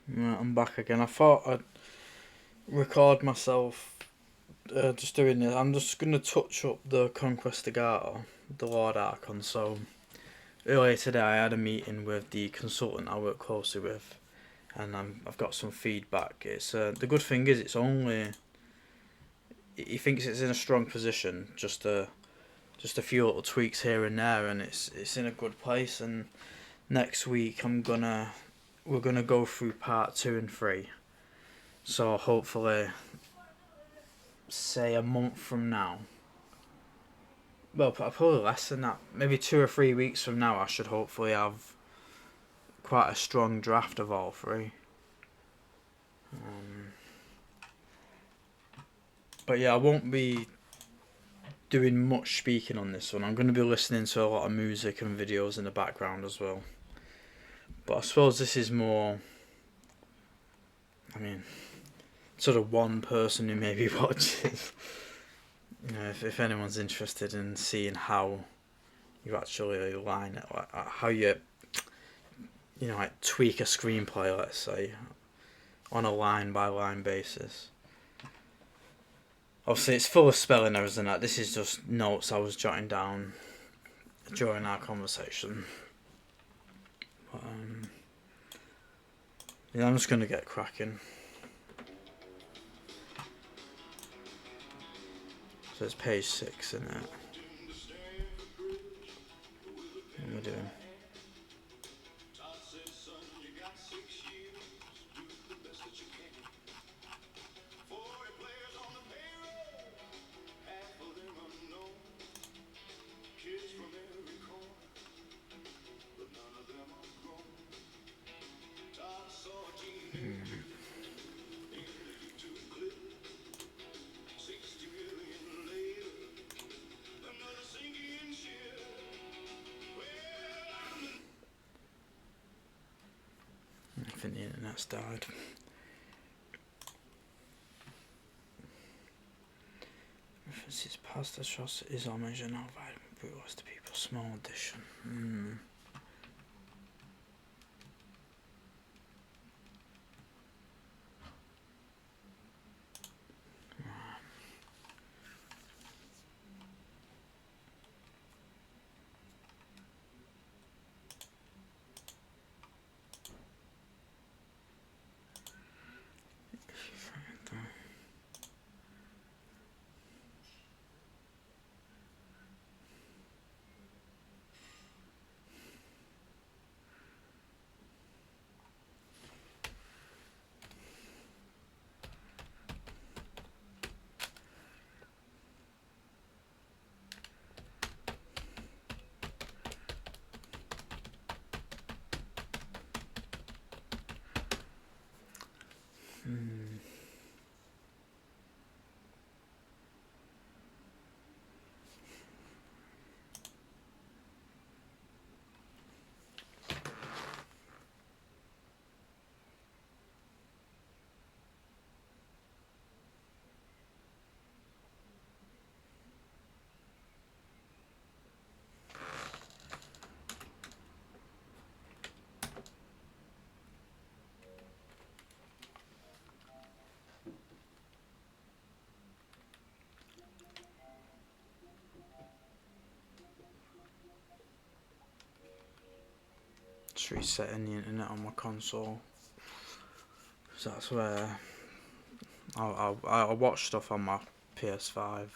Right, I'm back again. I thought I'd record myself just doing this. I'm just going to touch up the Conquest Agarta, the Lord Archon. So, earlier today I had a meeting with the consultant I work closely with, and I've got some feedback. It's the good thing is it's only... He thinks it's in a strong position, just a few little tweaks here and there, and it's in a good place. And next week we're gonna go through part 2 and 3. So hopefully, say a month from now, well, probably less than that, maybe 2 or 3 weeks from now, I should hopefully have quite a strong draft of all 3. Um, but yeah, I won't be doing much speaking on this one. I'm going to be listening to a lot of music and videos in the background as well. But I suppose this is more, I mean, sort of one person who maybe watches. If anyone's interested in seeing how you actually line it, like how you like tweak a screenplay, let's say, on a line by line basis. Obviously, it's full of spelling errors and that. This is just notes I was jotting down during our conversation. But, I'm just gonna get cracking. So it's page 6, isn't it? What am I doing? I think the internet's died. References past atrocities homage are now violent brutalized to people. Small edition. Just resetting the internet on my console. So that's where I watch stuff on my PS5.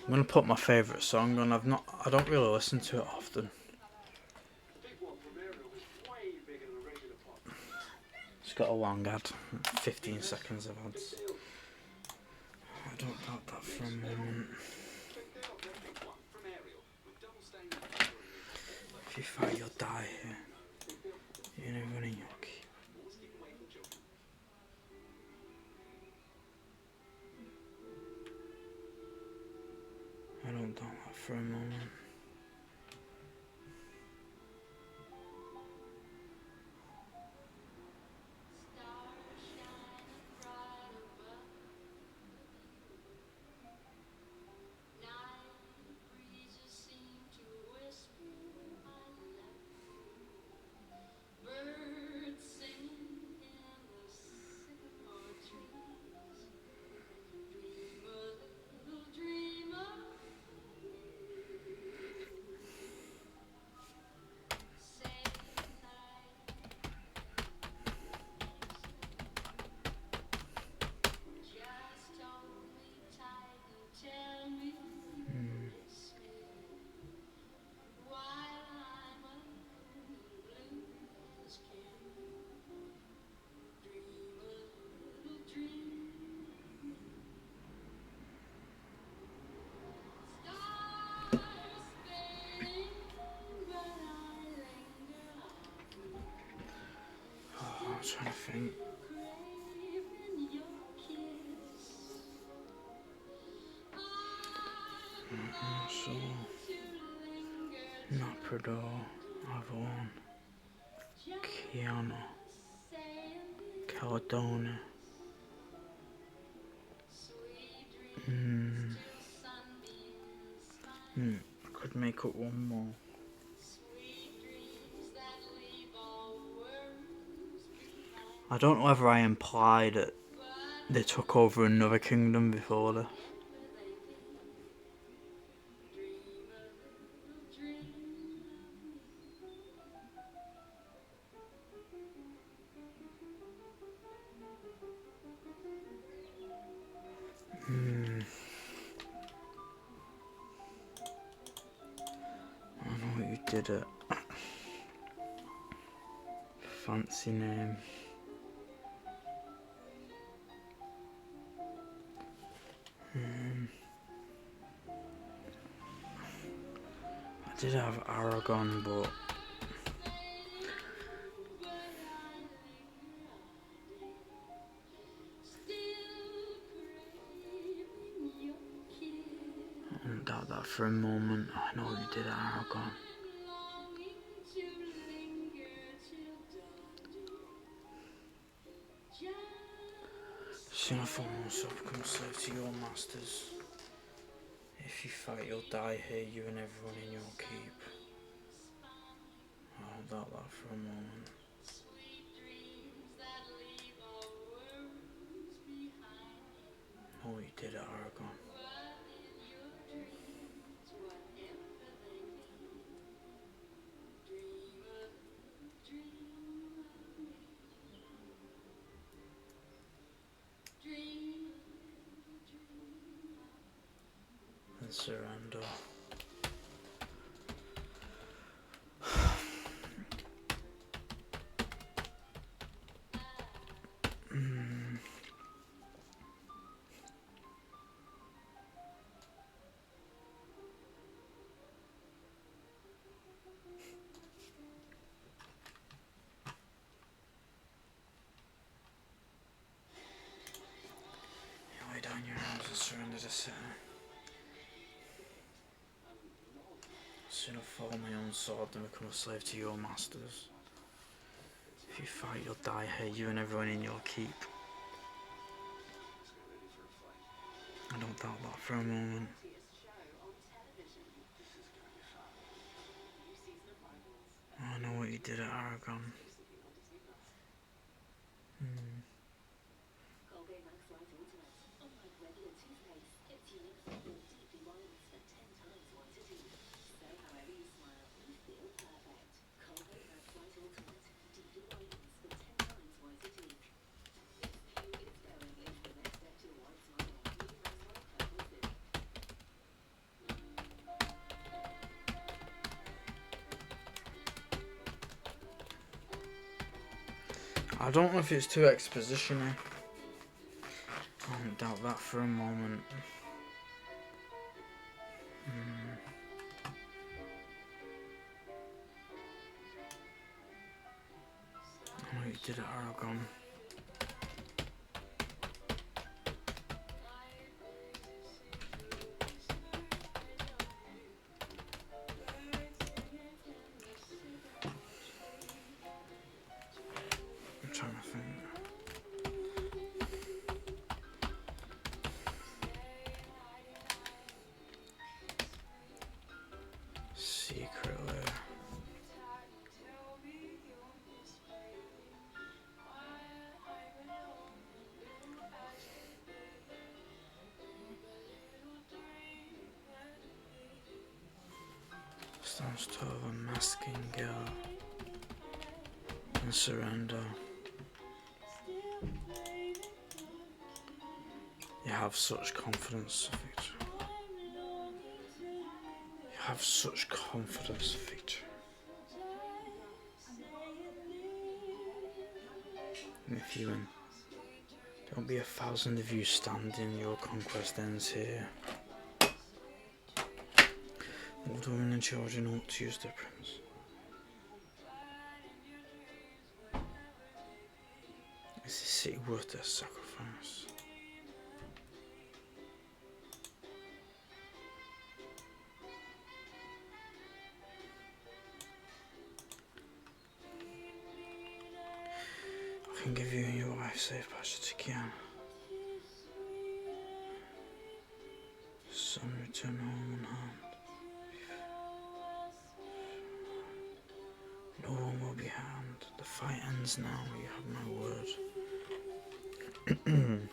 I'm gonna put my favourite song on. I don't really listen to it often. It's got a long ad, 15 seconds of ads. I don't doubt that for a moment. If you fight, you'll die here. You're never running your keep. I don't doubt that for a moment. think. So, Naprador, Avon, Kiana, Caledonia. I could make up one more. I don't know whether I implied that they took over another kingdom before this. I know what you did it. Fancy name. I did have Aragon, but I don't doubt that for a moment. I know you did Aragon. Soon I find myself become a slave to your masters. If you fight, you'll die here, you and everyone in your keep. I don't doubt that for a moment. Oh, you did it, Aragon. And surrender. You lay down your arms and surrender to Satan. Sooner fall my own sword than become a slave to your masters. If you fight, you'll die here, you and everyone in your keep. I don't doubt that for a moment. I know what you did at Aragon. I don't know if it's too exposition-y. I don't doubt that for a moment. I know you did at Aragon. I'm trying to think. Secretly. Stands tall of a masking girl. And surrender. You have such confidence of victory. You have such confidence of victory. And if you win, don't be 1,000 of you standing, your conquest ends here. Old women and children ought to use their prince. city worth their sacrifice? I can give you and your wife safe passage to Kian. Son, return home unharmed. No one will be harmed. The fight ends now, you have my word. And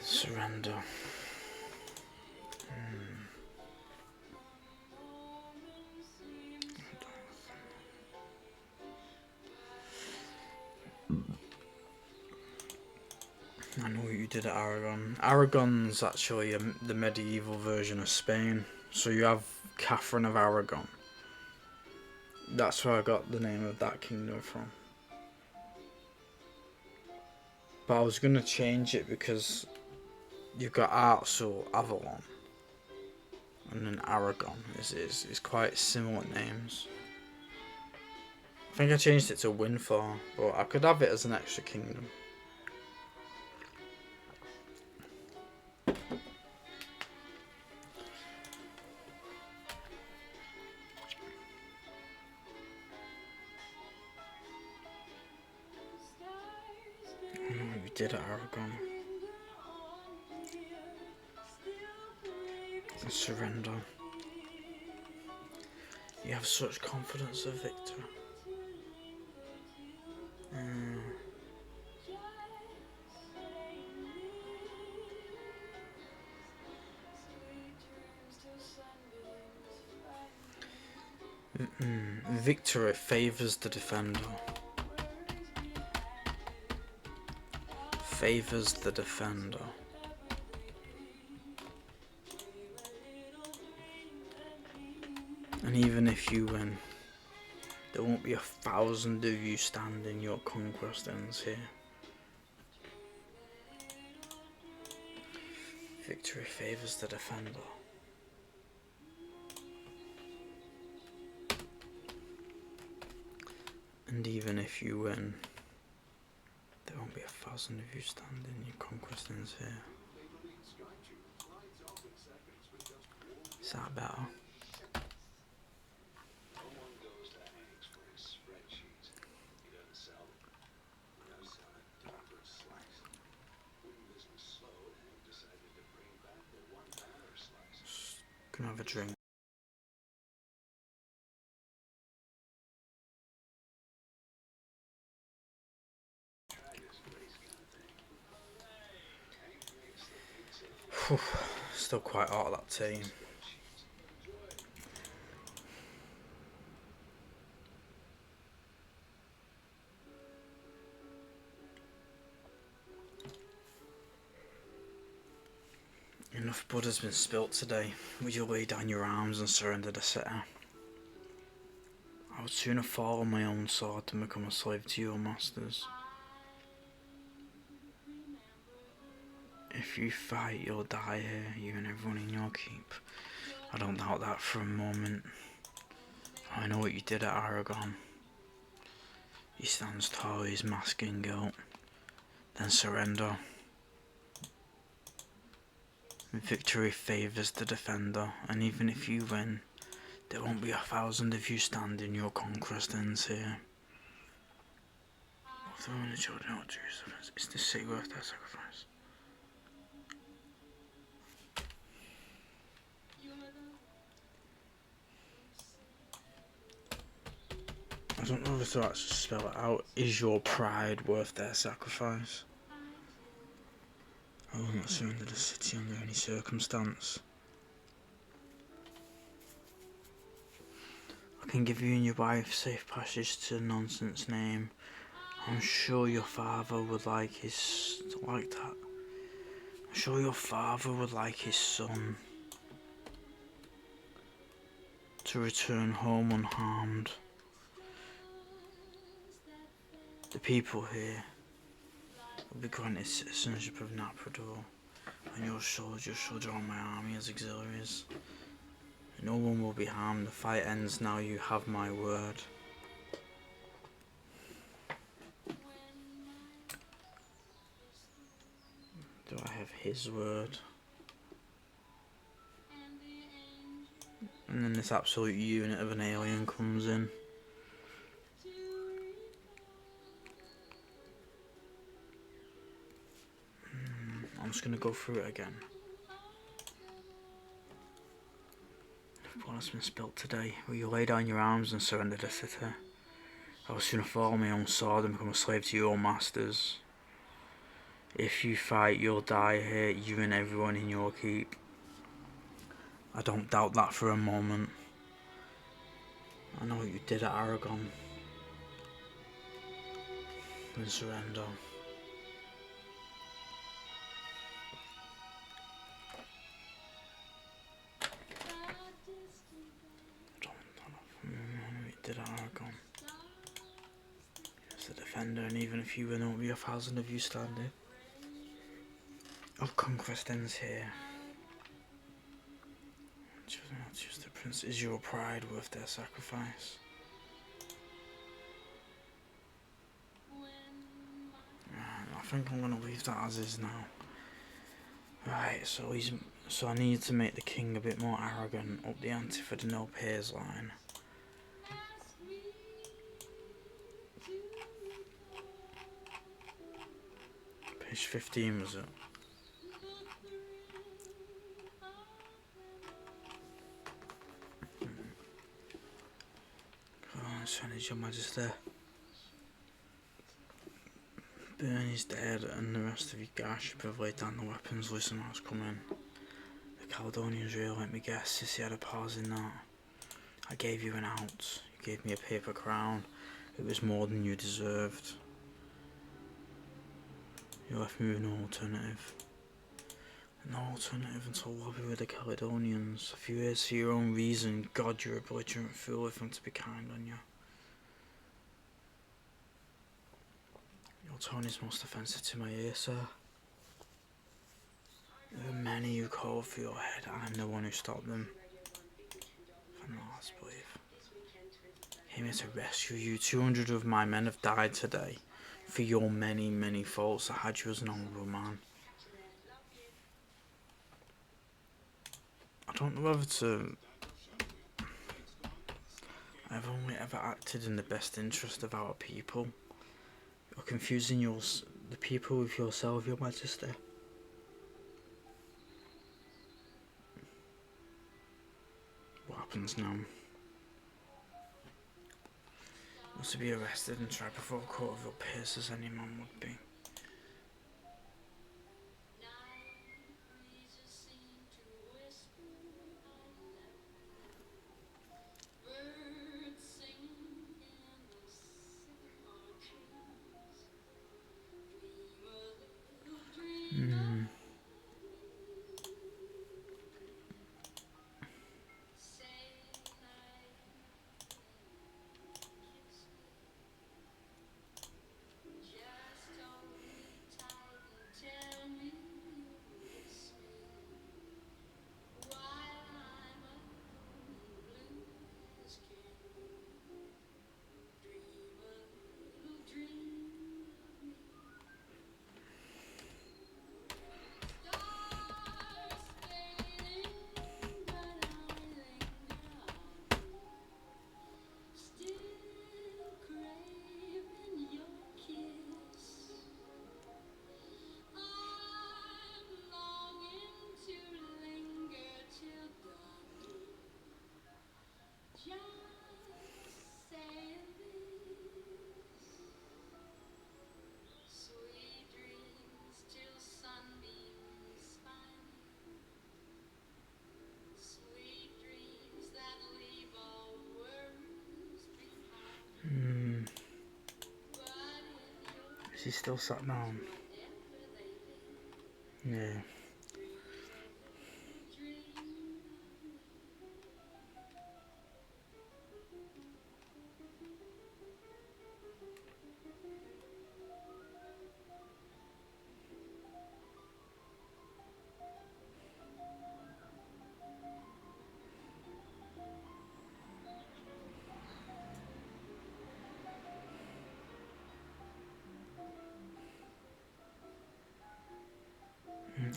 surrender. I know what you did at Aragon. Aragon's actually the medieval version of Spain. So you have Catherine of Aragon. That's where I got the name of that kingdom from. But I was going to change it because you've got Archon, Avalon, and then Aragon. It's quite similar names. I think I changed it to Windfall, but I could have it as an extra kingdom. I know what you did at Aragon. And surrender. You have such confidence of victory. Victory favours the defender. Favours the defender. And even if you win, there won't be 1,000 of you standing. Your conquest ends here. Victory favours the defender. And even if you win, there won't be 1,000 of you standing. Your conquest ends here. Is that better? Gonna have a drink. Still quite hot, that tea. Enough blood has been spilt today. Would you lay down your arms and surrender the city? I would sooner fall on my own sword than become a slave to your masters. If you fight, you'll die here, you and everyone in your keep. I don't doubt that for a moment. I know what you did at Aragon. He stands tall, he's masking guilt. Then surrender. Victory favours the defender, and even if you win, there won't be 1,000 of you standing. Your conquest ends here. Of the only children of Jerusalem, is this city worth their sacrifice? I don't know if to actually spell it out. Is your pride worth their sacrifice? I will not surrender the city under any circumstance. I can give you and your wife safe passage to nonsense name. I'm sure your father would like that. I'm sure your father would like his son to return home unharmed. The people here will be granted citizenship of Naprador, and your soldiers shall join my army as auxiliaries. No one will be harmed. The fight ends now. You have my word. Do I have his word? And then this absolute unit of an alien comes in. I'm just going to go through it again. What has been spilt today? Will you lay down your arms and surrender the city? I will sooner fall on my own sword and become a slave to your masters. If you fight, you'll die here, you and everyone in your keep. I don't doubt that for a moment. I know what you did at Aragon. Then surrender. I know what you did at Aragon. As a defender, and even if you were not, be 1,000 of you standing. Our conquest ends here. Choose the prince. Is your pride worth their sacrifice? I think I'm gonna leave that as is now. Right, so I need to make the king a bit more arrogant, up the ante for the no peers line. Page 15 was it? Challenge your majesty. Burn is dead and the rest of you guys have laid down the weapons. Listen, what's coming. The Caledonians really let me guess. Sissy had a pause in that. I gave you an ounce. You gave me a paper crown. It was more than you deserved. You left me with no alternative. No alternative until lobby with the Caledonians. A few years for your own reason. God, you're a belligerent fool if I'm to be kind on you. Your tone is most offensive to my ear, sir. There are many who called for your head. I'm the one who stopped them. From the last belief. Came here to rescue you. 200 of my men have died today. For your many, many faults. I had you as an honourable man. I don't know whether to... I've only ever acted in the best interest of our people. You're confusing the people with yourself, your majesty. What happens now? Was to be arrested and tried before a court of your peers as any man would be. Is he still sat down? Yeah.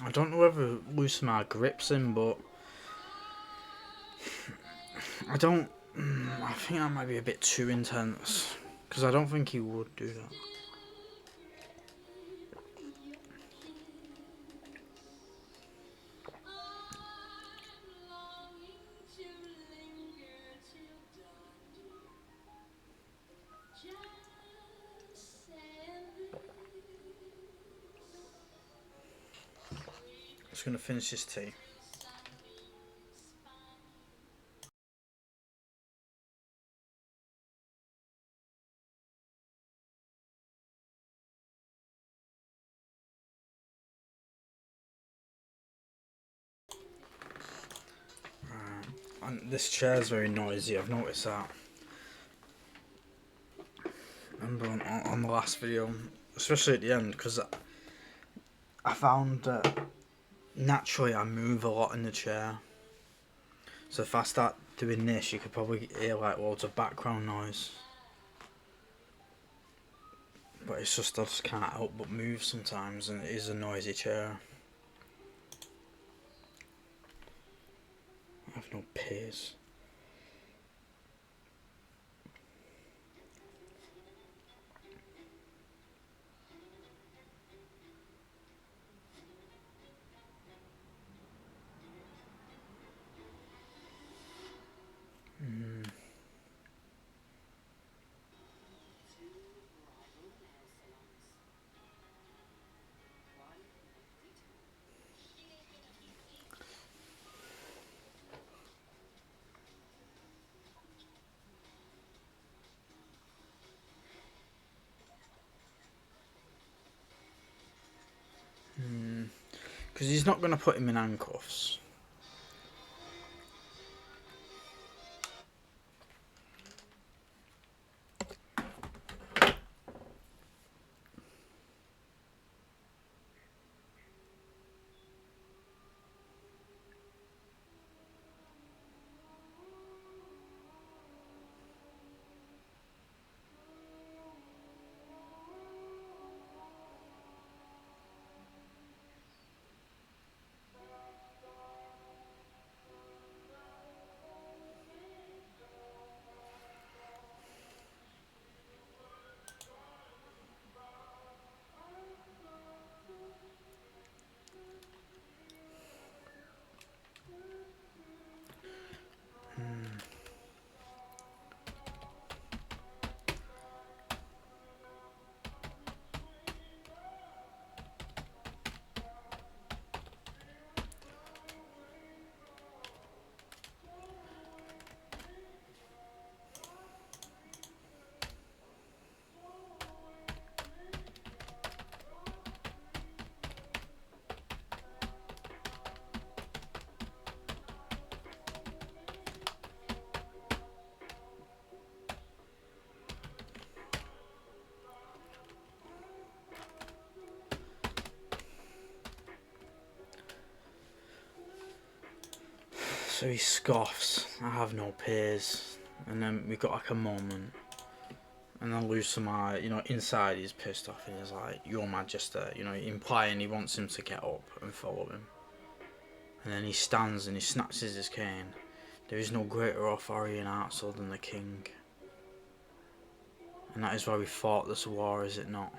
I don't know whether Lusamar grips him, but I don't. I think that might be a bit too intense, because I don't think he would do that. Just gonna finish this tea. And this chair's very noisy, I've noticed that. Remember on the last video, especially at the end, because I found that naturally I move a lot in the chair. So if I start doing this, you could probably hear like loads of background noise. But it's just I just can't help but move sometimes, and it is a noisy chair. I have no peers. Because he's not going to put him in handcuffs. So he scoffs, I have no peers. And then we got like a moment. And then Lusamar, you know, inside he's pissed off and he's like, Your Majesty, you know, implying he wants him to get up and follow him. And then he stands and he snatches his cane. There is no greater authority in Archon than the king. And that is why we fought this war, is it not?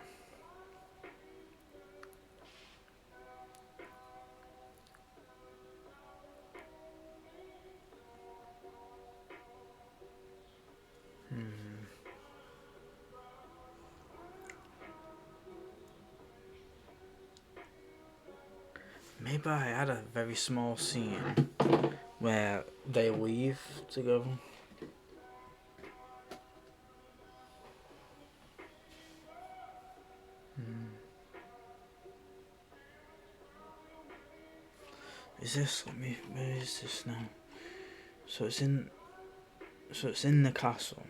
Maybe I had a very small scene where they leave together. Is this? Where is this now? So it's in the castle.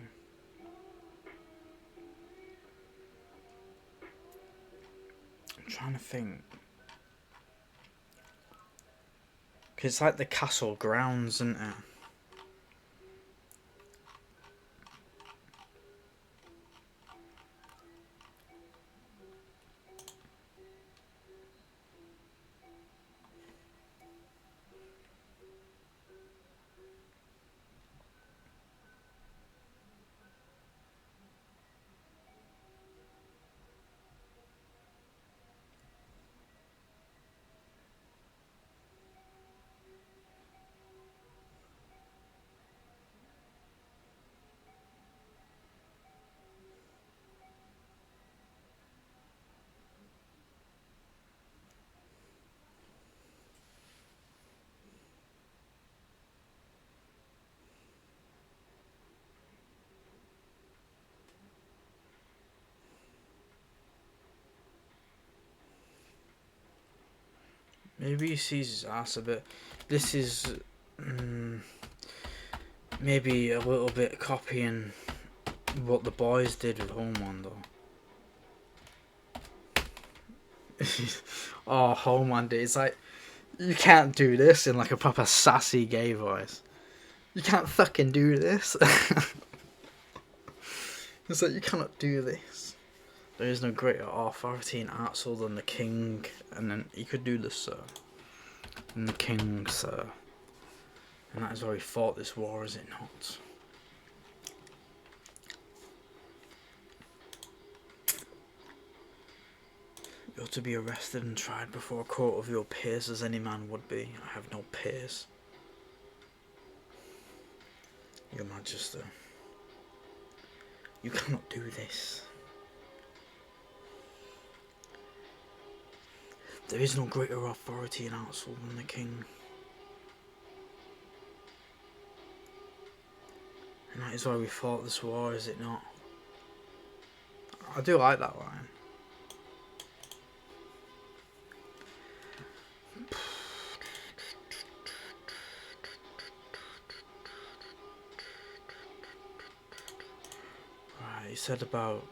I'm trying to think. Cause it's like the castle grounds, isn't it? Maybe he sees his ass a bit. This is maybe a little bit copying what the boys did with Homelander. Oh, Homelander, it's like, you can't do this in like a proper sassy gay voice. You can't fucking do this. It's like, you cannot do this. There is no greater authority in Archon than the king. And then he could do this, sir. And the king, sir. And that is why we fought this war, is it not? You're to be arrested and tried before a court of your peers as any man would be. I have no peers. Your Majesty. You cannot do this. There is no greater authority in Archon than the king. And that is why we fought this war, is it not? I do like that line. Right, he said about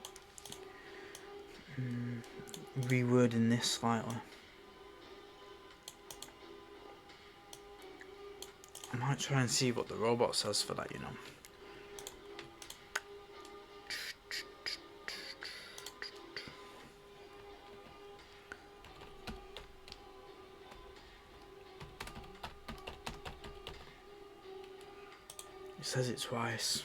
rewording this slightly. I might try and see what the robot says for that, you know. He says it twice.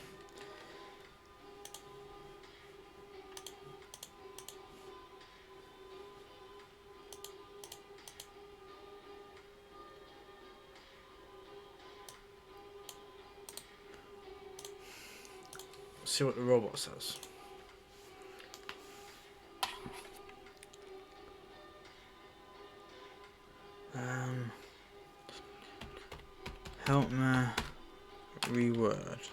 See what the robot says. Help me reword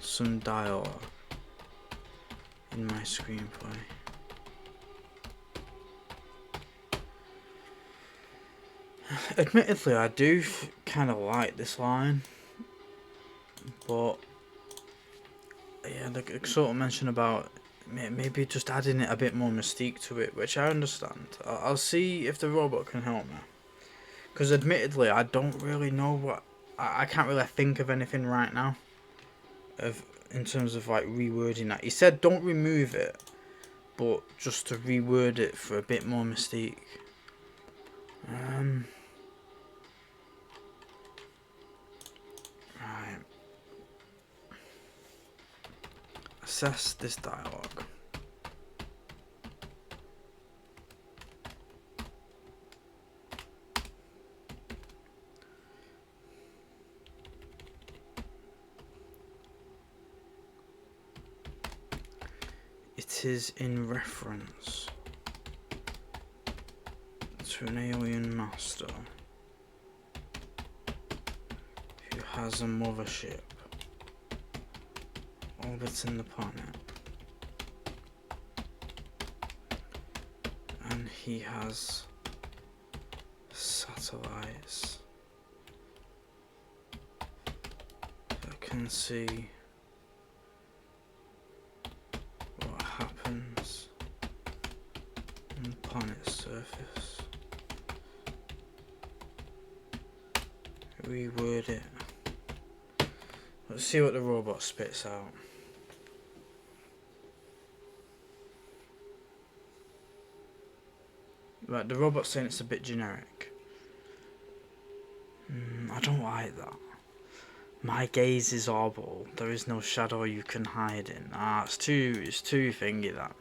some dialogue in my screenplay. Admittedly, I do kind of like this line. But yeah, they sort of mention about maybe just adding it a bit more mystique to it, which I understand. I'll see if the robot can help me. Because admittedly, I don't really know what... I can't really think of anything right now. In terms of like rewording that. He said don't remove it, but just to reword it for a bit more mystique. Right. Assess this dialogue. It is in reference to an alien master who has a mothership orbiting the planet, and he has satellites that can see what happens on the planet's surface. Reword it. Let's see what the robot spits out. Right, the robot's saying it's a bit generic. I don't like that. My gaze is orbital. There is no shadow you can hide in. It's too thingy, that.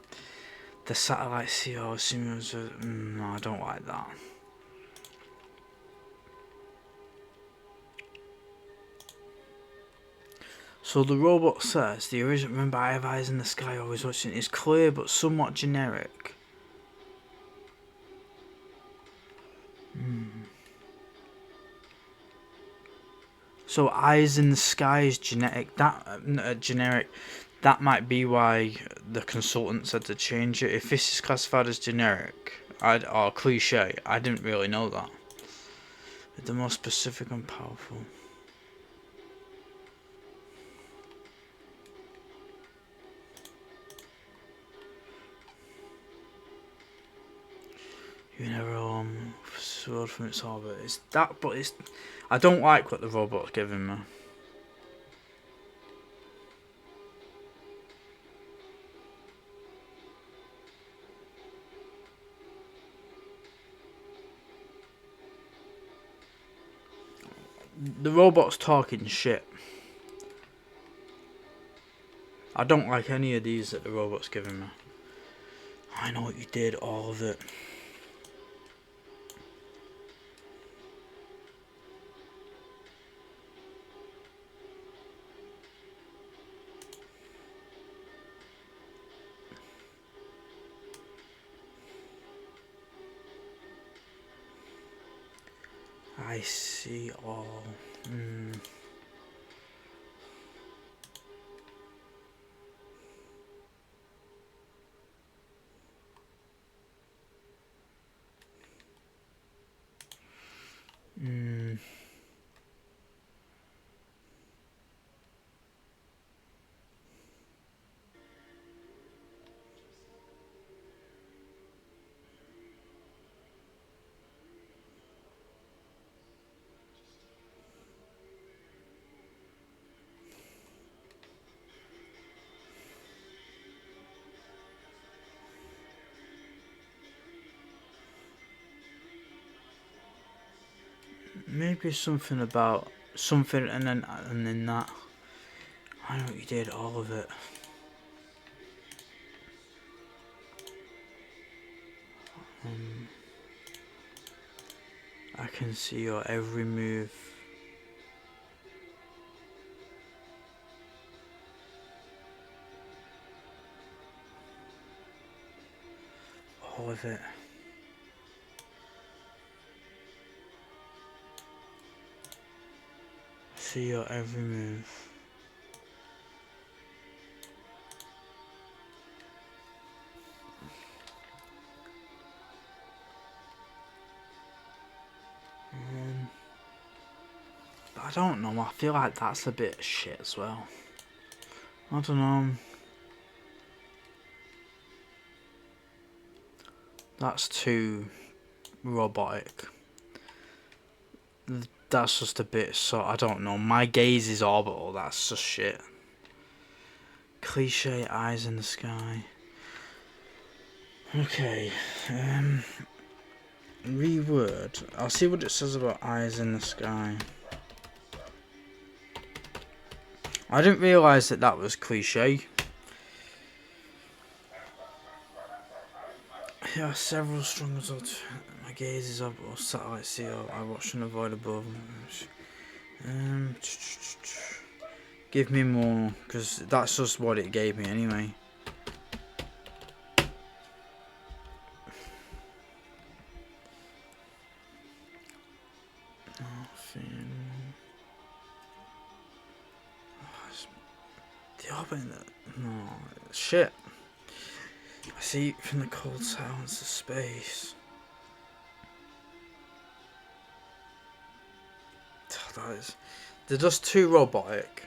The satellite see all simulators. No, I don't like that. So the robot says the original. Remember, I have eyes in the sky, always watching. Is clear but somewhat generic. So eyes in the sky is generic. Generic. That might be why the consultant said to change it. If this is classified as generic, Or cliche. I didn't really know that. The most specific and powerful. You never sword from its orbit. It's that, but it's. I don't like what the robot's giving me. The robot's talking shit. I don't like any of these that the robot's giving me. I know what you did, all of it. I see all. Maybe something about something and then that. I know what you did, all of it. I can see your every move. All of it. I see your every move. But I don't know, I feel like that's a bit shit as well. I don't know. That's too robotic. That's just a bit so, I don't know. My gaze is orbital, that's just shit. Cliche eyes in the sky. Okay, reword. I'll see what it says about eyes in the sky. I didn't realise that that was cliche. Yeah, several strong results. My gaze is up or satellite see. I watch and avoid above. Give me more, because that's just what it gave me anyway. The orbit. No, shit. I see from the cold silence of space. They're just too robotic.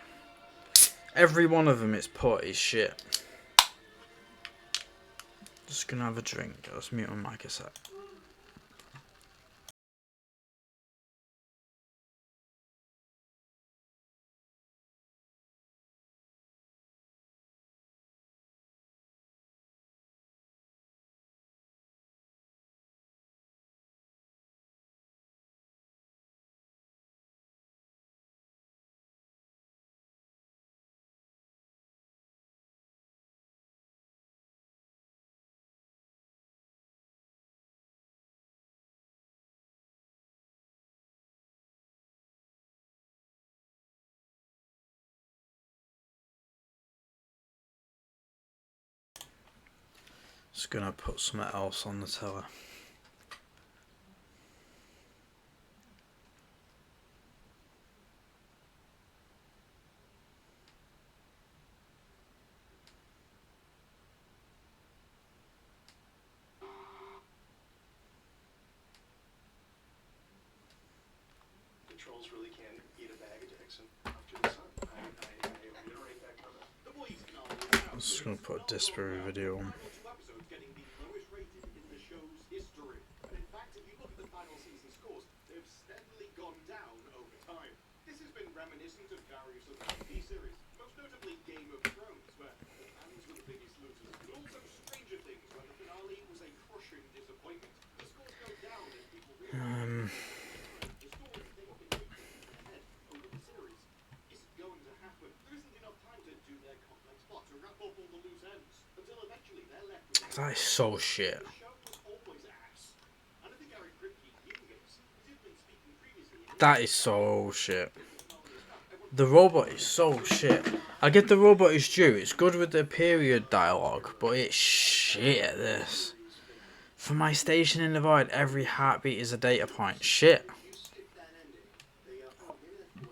Every one of them it's put is shit. Just gonna have a drink. I'll just mute my mic a sec. Just gonna put something else on the telly. I'm just gonna put a Disbury video on. That is so shit. That is so shit. The robot is so shit. I get the robot is due. It's good with the period dialogue, but it's shit at this. For my station in the void, every heartbeat is a data point. Shit.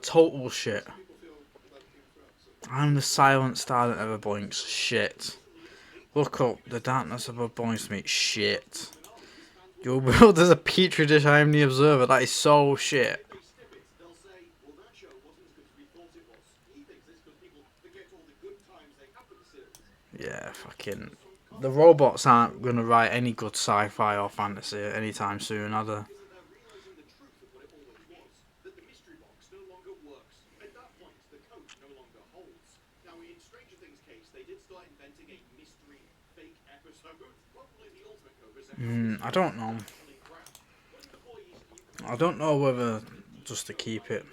Total shit. I'm the silent star that never blinks. Shit. Look up. The darkness above blinks me. Shit. Your world is a petri dish. I am the observer. That is so shit. Yeah, fucking. The robots aren't gonna write any good sci-fi or fantasy anytime soon, are they? I don't know. I don't know whether just to keep it.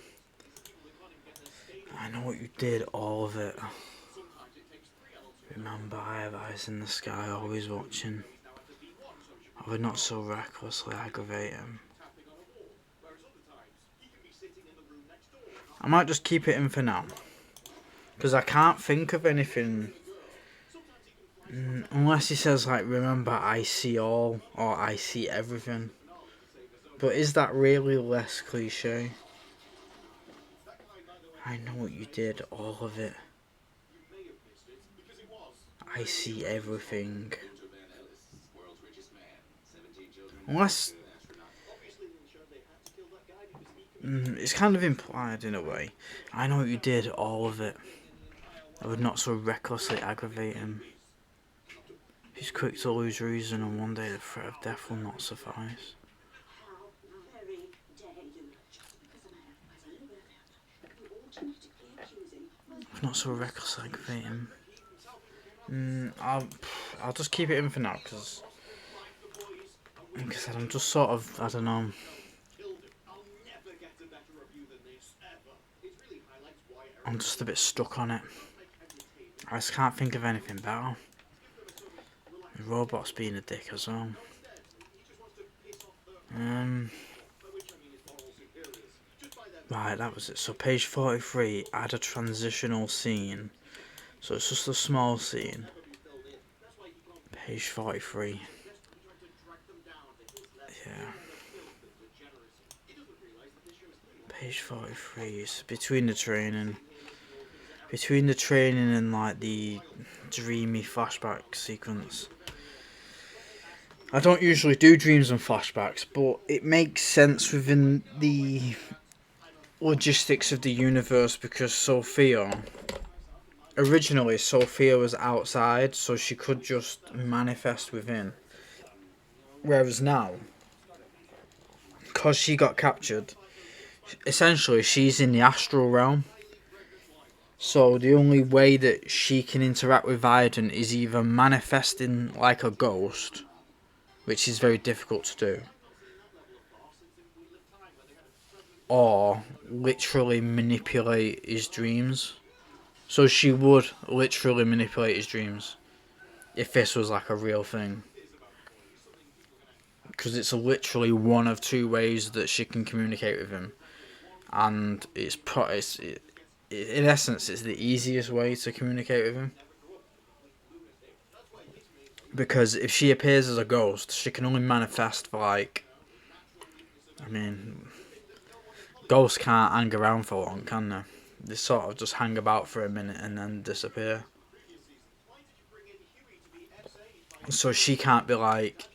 I know what you did, all of it. Remember, I have eyes in the sky, always watching. I would not so recklessly aggravate him. I might just keep it in for now. Because I can't think of anything. Unless he says, like, remember, I see all. Or I see everything. But is that really less cliche? I know what you did, all of it. I see everything. Unless... it's kind of implied in a way. I know what you did, all of it. I would not so recklessly aggravate him. He's quick to lose reason, and one day the threat of death will not suffice. I've not so recklessly aggravate him. I'll just keep it in for now, because like I said, I'm just sort of, I don't know. I'm just a bit stuck on it. I just can't think of anything better. The robot's being a dick as well. Right, that was it. So page 43, add a transitional scene. So it's just a small scene. Page 43. Yeah. Page 43 is between the training and like the dreamy flashback sequence. I don't usually do dreams and flashbacks, but it makes sense within the logistics of the universe because originally Sophia was outside, so she could just manifest within. Whereas now, because she got captured, essentially she's in the astral realm. So the only way that she can interact with Viden is either manifesting like a ghost, which is very difficult to do, or literally manipulate his dreams. So she would literally manipulate his dreams if this was like a real thing. Because it's literally one of two ways that she can communicate with him. And in essence, it's the easiest way to communicate with him. Because if she appears as a ghost, she can only manifest for like... I mean... Ghosts can't hang around for long, can they? They sort of just hang about for a minute and then disappear. So she can't be like...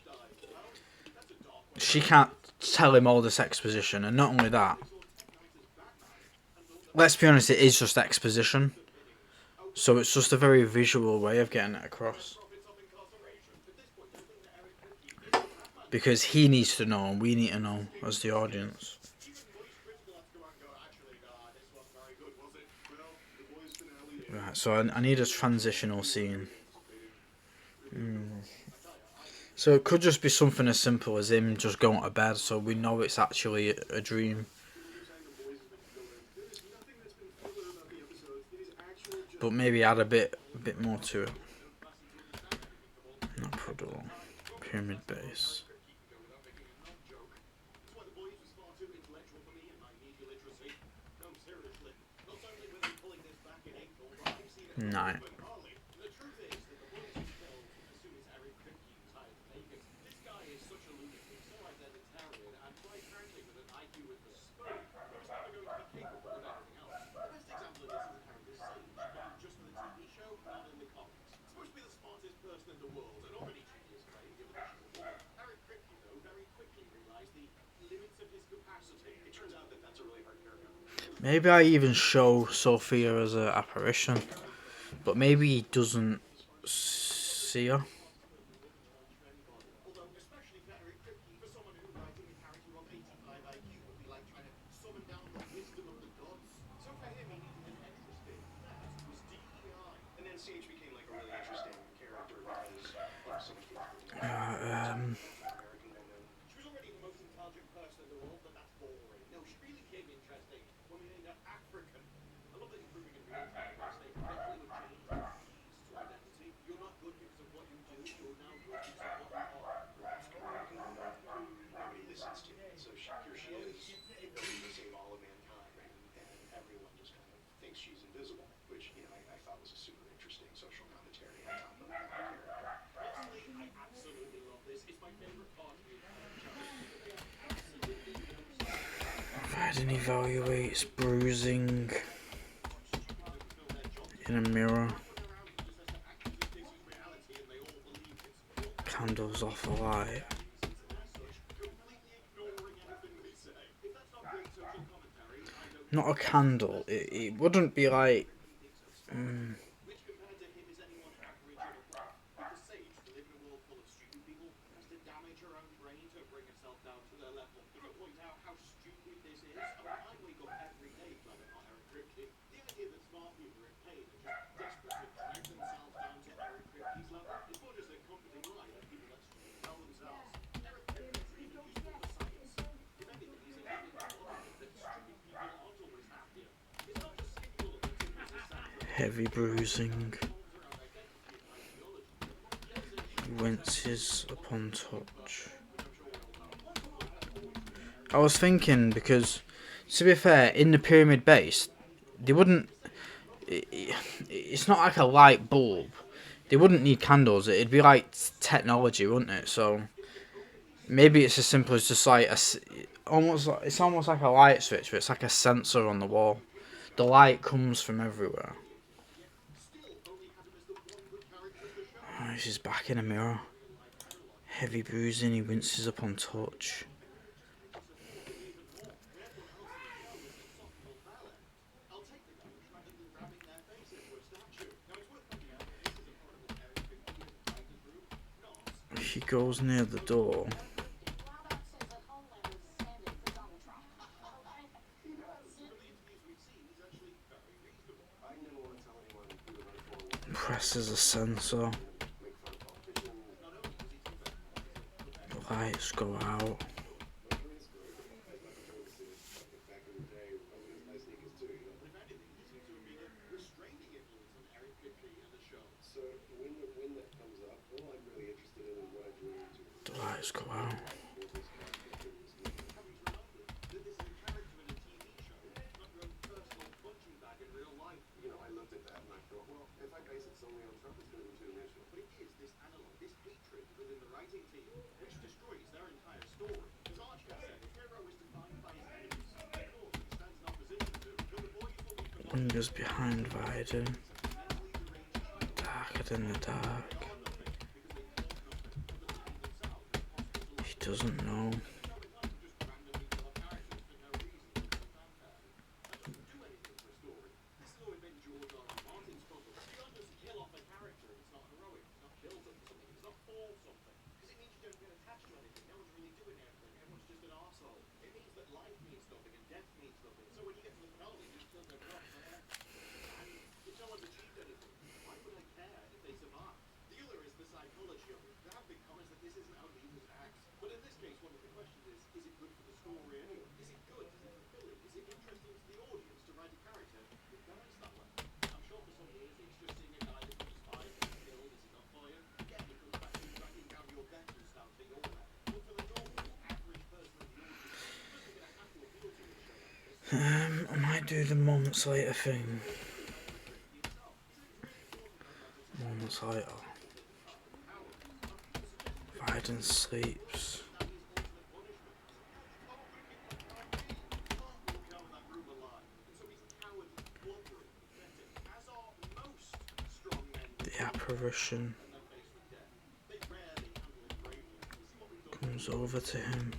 She can't tell him all this exposition, and not only that, let's be honest, it is just exposition. So it's just a very visual way of getting it across. Because he needs to know and we need to know as the audience. Right, so I need a transitional scene. So it could just be something as simple as him just going to bed so we know it's actually a dream. But maybe add a bit more to it. Not puddle. Pyramid base. Night. Maybe I even show Sophia as an apparition, but maybe he doesn't see her. Biden evaluates bruising in a mirror. Candles off a light. Not a candle. It wouldn't be like. Heavy bruising. Winces upon touch. I was thinking because, to be fair, in the pyramid base, they wouldn't. It's not like a light bulb. They wouldn't need candles. It'd be like technology, wouldn't it? So maybe it's as simple as just like it's almost like a light switch, but it's like a sensor on the wall. The light comes from everywhere. Oh, she's back in a mirror. Heavy bruising. He winces upon touch. He goes near the door. Presses a sensor. Lights go out. The lights go out. Lingers behind Biden. Darker than the dark. He doesn't know. I might do the moments later thing. Moments later. Biden sleeps. The apparition comes over to him,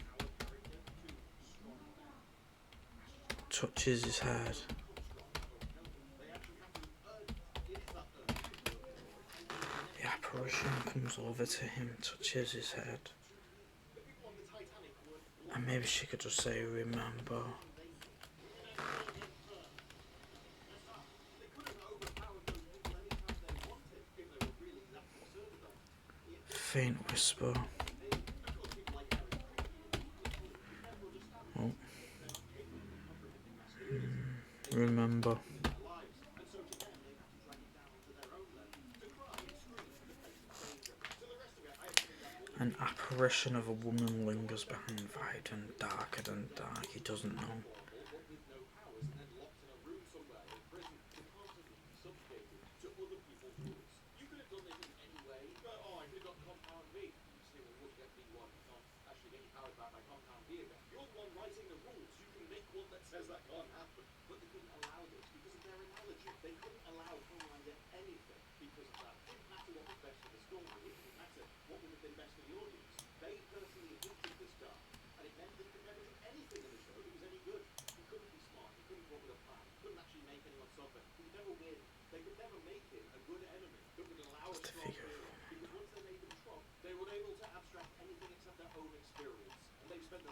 touches his head. The apparition comes over to him, touches his head. And maybe she could just say, remember. Faint whisper. Oh. Remember. An apparition of a woman lingers behind Viden, darker than dark, he doesn't know.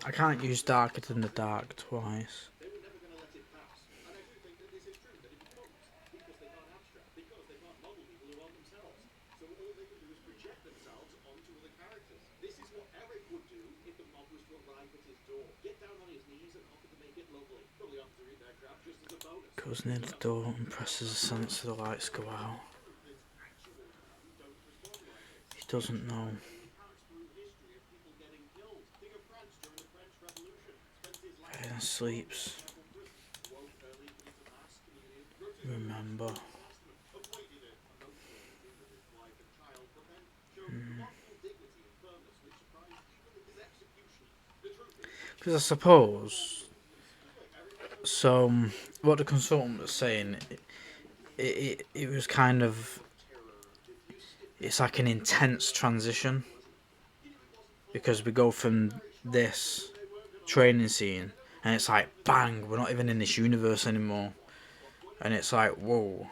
I can't use darker than the dark twice. Goes near the door and presses a sense the lights go out. He doesn't know. And sleeps. Remember. Because I suppose, so what the consultant was saying, it was kind of, it's like an intense transition, because we go from this training scene and it's like bang, we're not even in this universe anymore, and it's like whoa.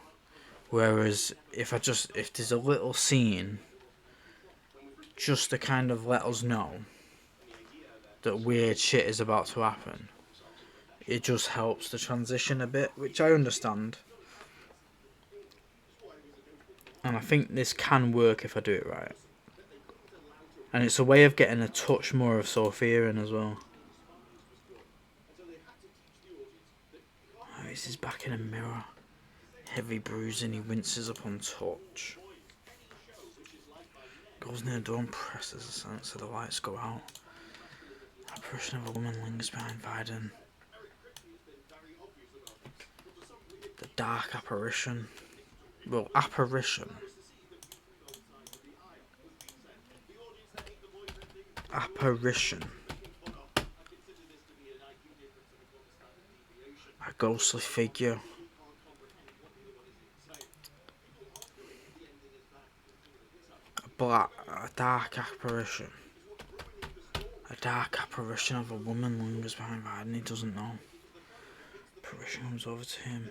Whereas if there's a little scene just to kind of let us know that weird shit is about to happen, it just helps the transition a bit, which I understand. And I think this can work if I do it right. And it's a way of getting a touch more of Sophia in as well. Oh, he's back in a mirror. Heavy bruising, he winces upon touch. Goes near the door and presses the sense so the lights go out. Apparition of a woman lingers behind Viden. The dark apparition. Well, apparition. Apparition. A ghostly figure. A dark apparition. A dark apparition of a woman lingers behind Viden. He doesn't know. Apparition comes over to him.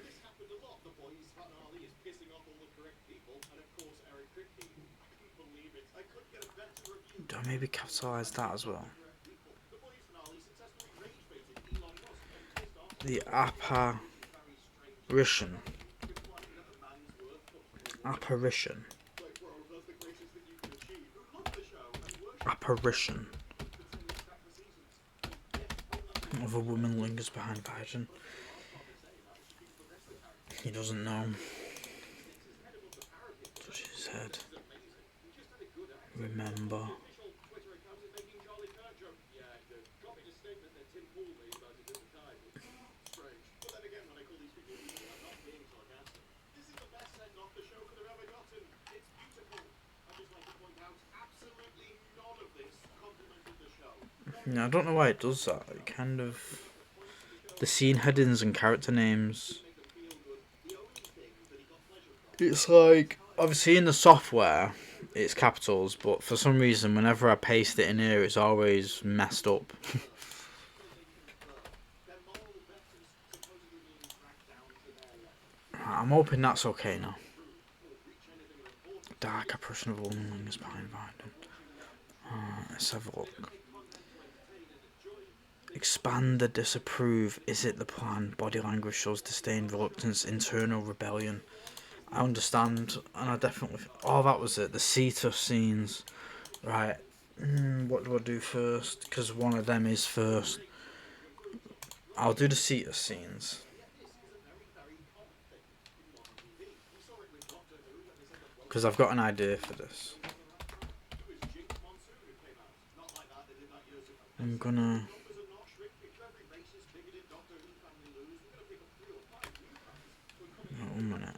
Do I maybe capitalise that as well? The apparition. Apparition. Apparition. of a woman lingers behind Biden. He doesn't know. Touches his head. Remember. Yeah, I don't know why it does that. It kind of... The scene headings and character names. It's like... Obviously in the software, it's capitals, but for some reason, whenever I paste it in here, it's always messed up. I'm hoping that's okay now. Dark oppression of woman lingers behind Biden. Let's have a look. Expand the disapprove. Is it the plan? Body language shows disdain, reluctance, internal rebellion. I understand, and I definitely... Oh, that was it. The Cetus scenes. Right. What do I do first? Because one of them is first. I'll do the Cetus scenes. Because I've got an idea for this. I'm gonna... Oh, 1 minute.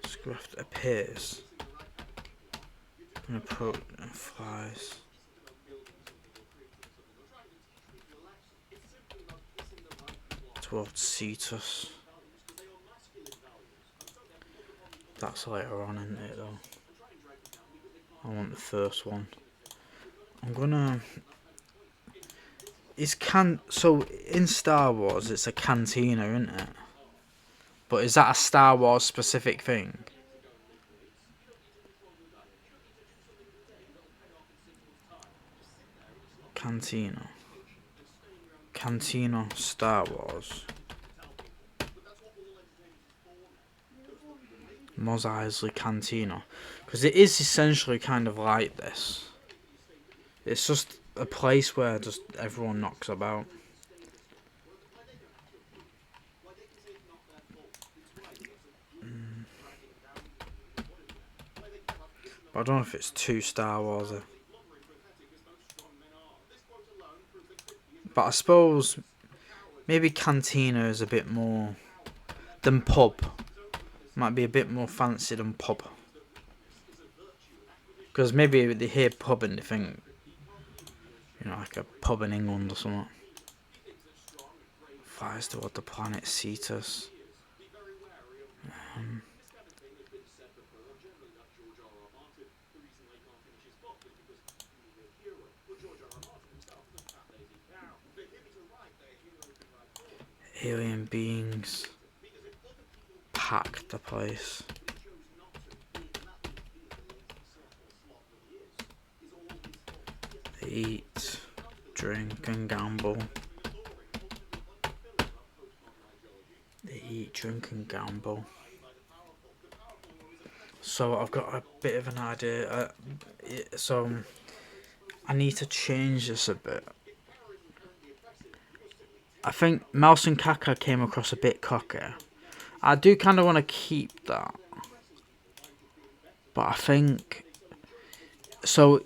Script appears. I'm gonna put flies towards Cetus. That's later on, isn't it, though? I want the first one. I'm gonna... So, in Star Wars, it's a cantina, isn't it? But is that a Star Wars specific thing? Cantina. Cantina Star Wars. Mos Eisley Cantina. Because it is essentially kind of like this. It's just a place where just everyone knocks about. But I don't know if it's too Star Warsy. But I suppose maybe Cantina is a bit more than pub. Might be a bit more fancy than pub. Because maybe they hear pub and they think, you know, like a pub in England or something. Flies toward the planet Cetus. Alien beings pack the place. They eat, drink and gamble. They eat, drink and gamble. So I've got a bit of an idea. So I need to change this a bit. I think Mouse and Kaka came across a bit cocky. I do kind of want to keep that. But I think... So,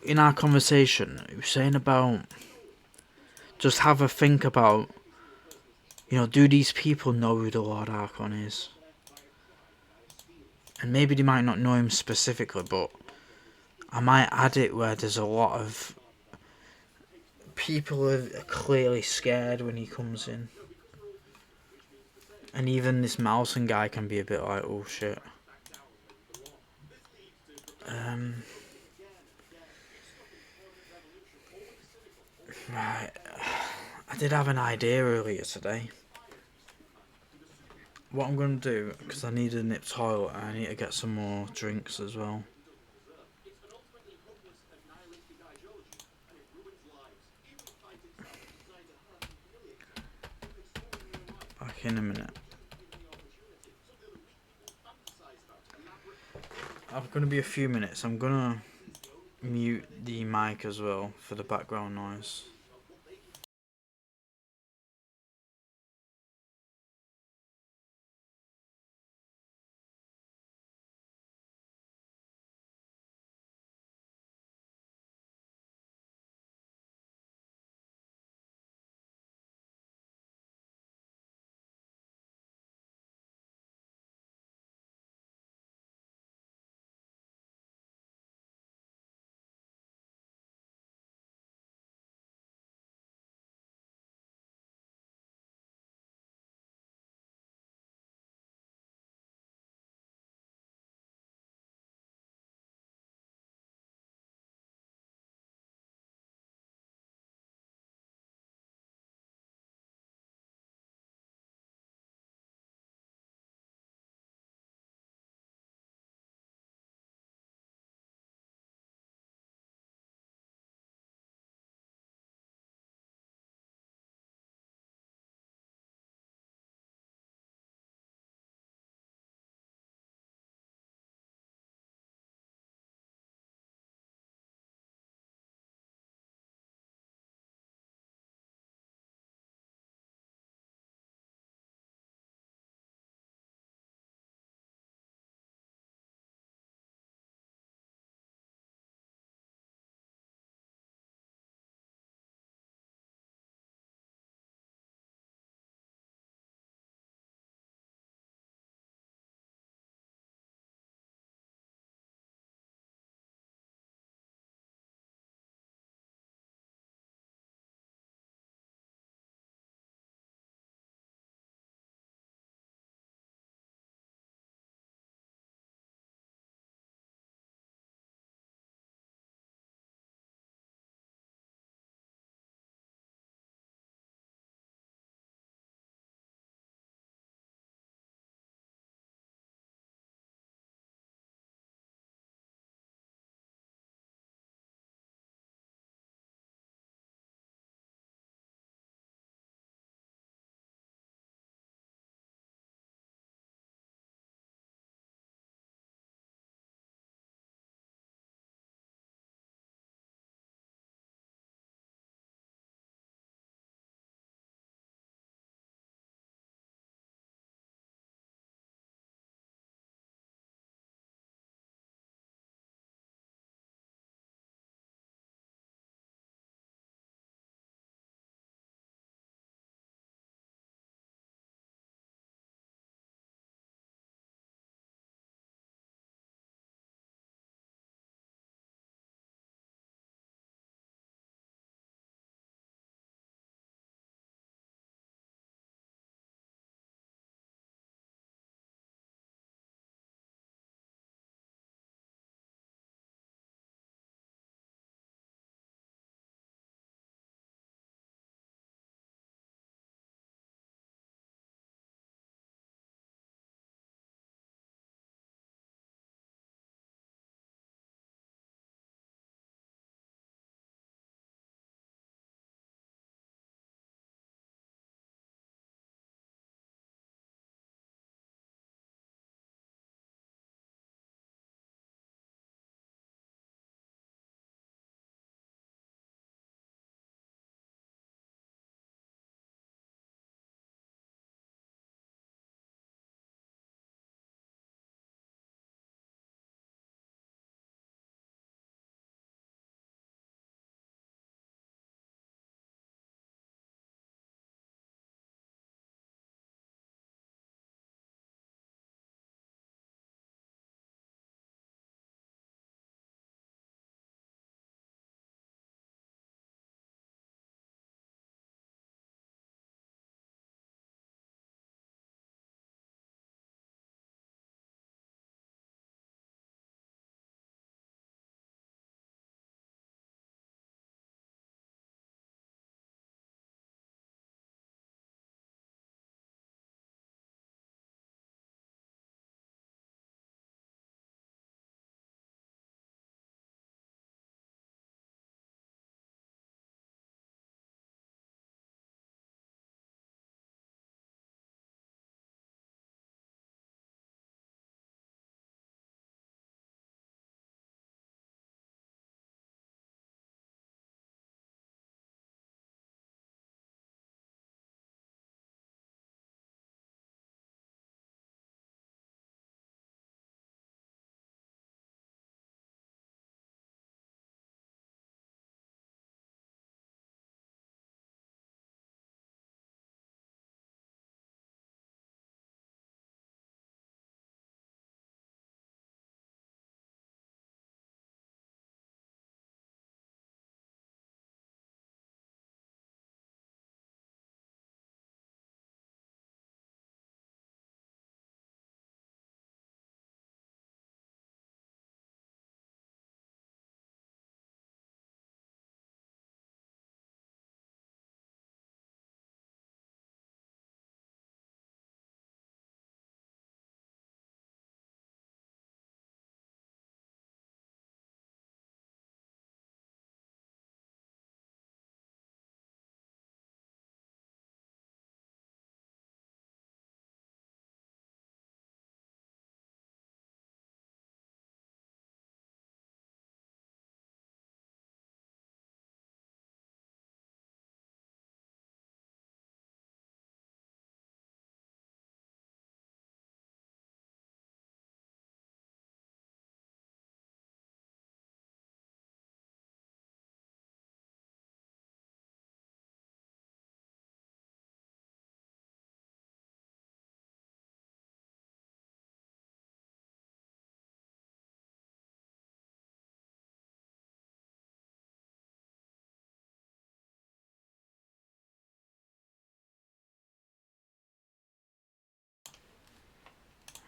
in our conversation, you were saying about... Just have a think about... You know, do these people know who the Lord Archon is? And maybe they might not know him specifically, but... I might add it where there's a lot of... People are clearly scared when he comes in. And even this Mousen guy can be a bit like, oh shit. Right. I did have an idea earlier today. What I'm going to do, because I need a nip toilet and I need to get some more drinks as well. back in a minute. I'm gonna be a few minutes. I'm gonna mute the mic as well for the background noise.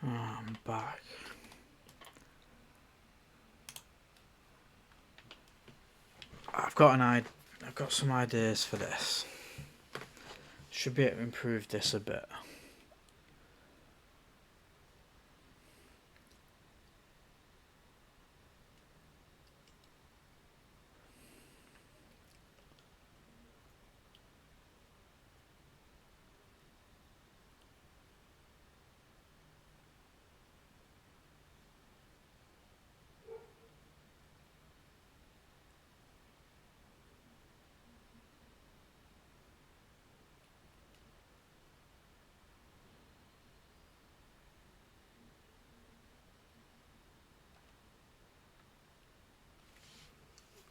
I'm back. I've got some ideas for this. Should be able to improve this a bit.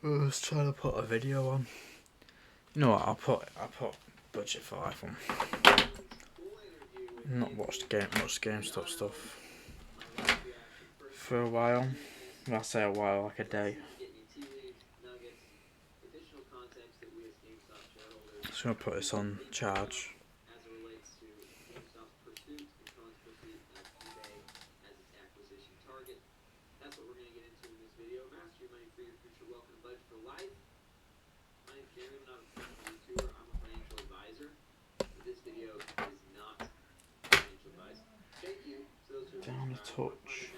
I was trying to put a video on. You know what? I'll put budget for iPhone. Not watched much GameStop stuff for a while. When I say a while, like a day. Just gonna put this on charge. Down a touch.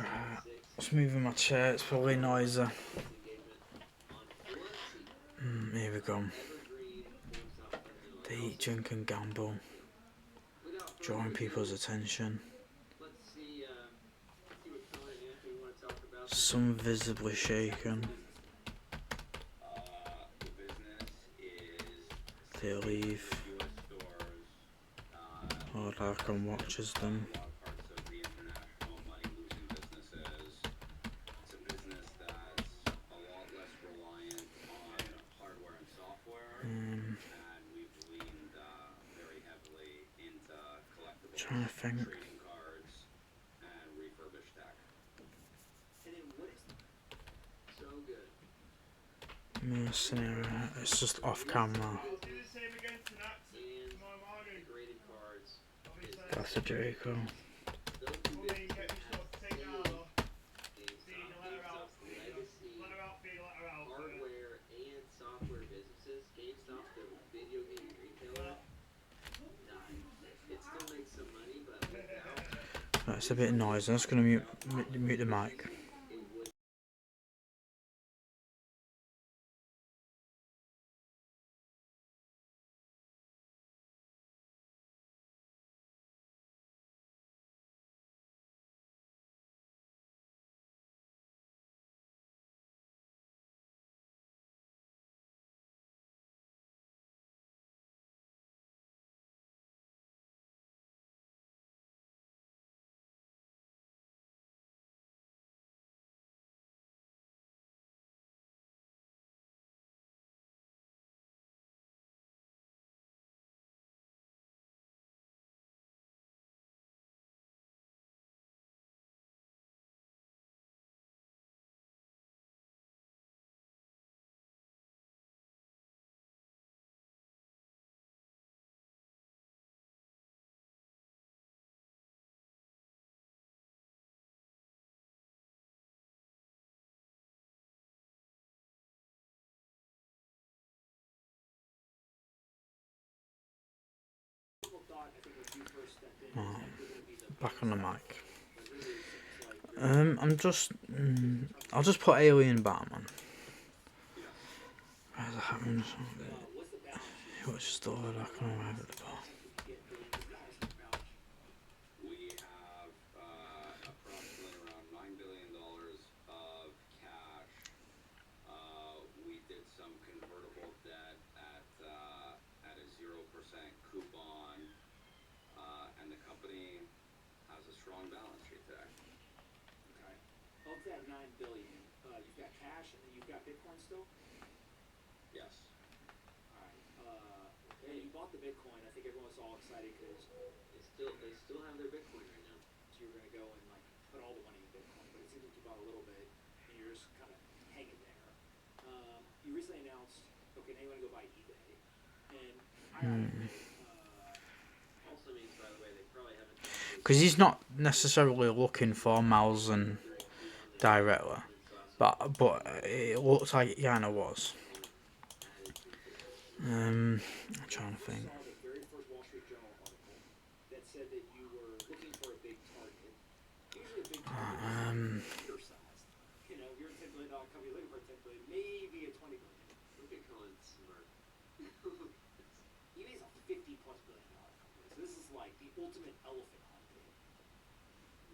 Right. Just moving my chair, it's probably noisy. Here we go. They eat, drink and gamble. Drawing people's attention. Some visibly shaken. They leave. Lord Archon watches them. Trying to think. Scenario. It's just off camera. That's a Draco. It's a bit noisy. I'm just going to mute the mic. Back on the mic. I'll just put Alien Batman. As it happens, what's stored, I can arrive at the bar. That $9 billion, you've got cash and then you've got Bitcoin still? Yes. Alright, when you bought the Bitcoin, I think everyone was all excited because they still have their Bitcoin right now. So you were going to go and like put all the money in Bitcoin, but it seems like you bought a little bit and you're just kind of hanging there. You recently announced, okay, now you want to go buy eBay. And I because he's not necessarily looking for Malzahn directly, but it looks like he kind of was. I'm trying to think. saw the very first Wall Street Journal article that said that you were looking for a big target. Usually, a big target is undersized. You know, if you're a $10 billion company looking for a 10 billion, maybe a 20 billion. Look at Cohen's smart. eBay's a 50+ billion-dollar company, so this is like the ultimate elephant hunting.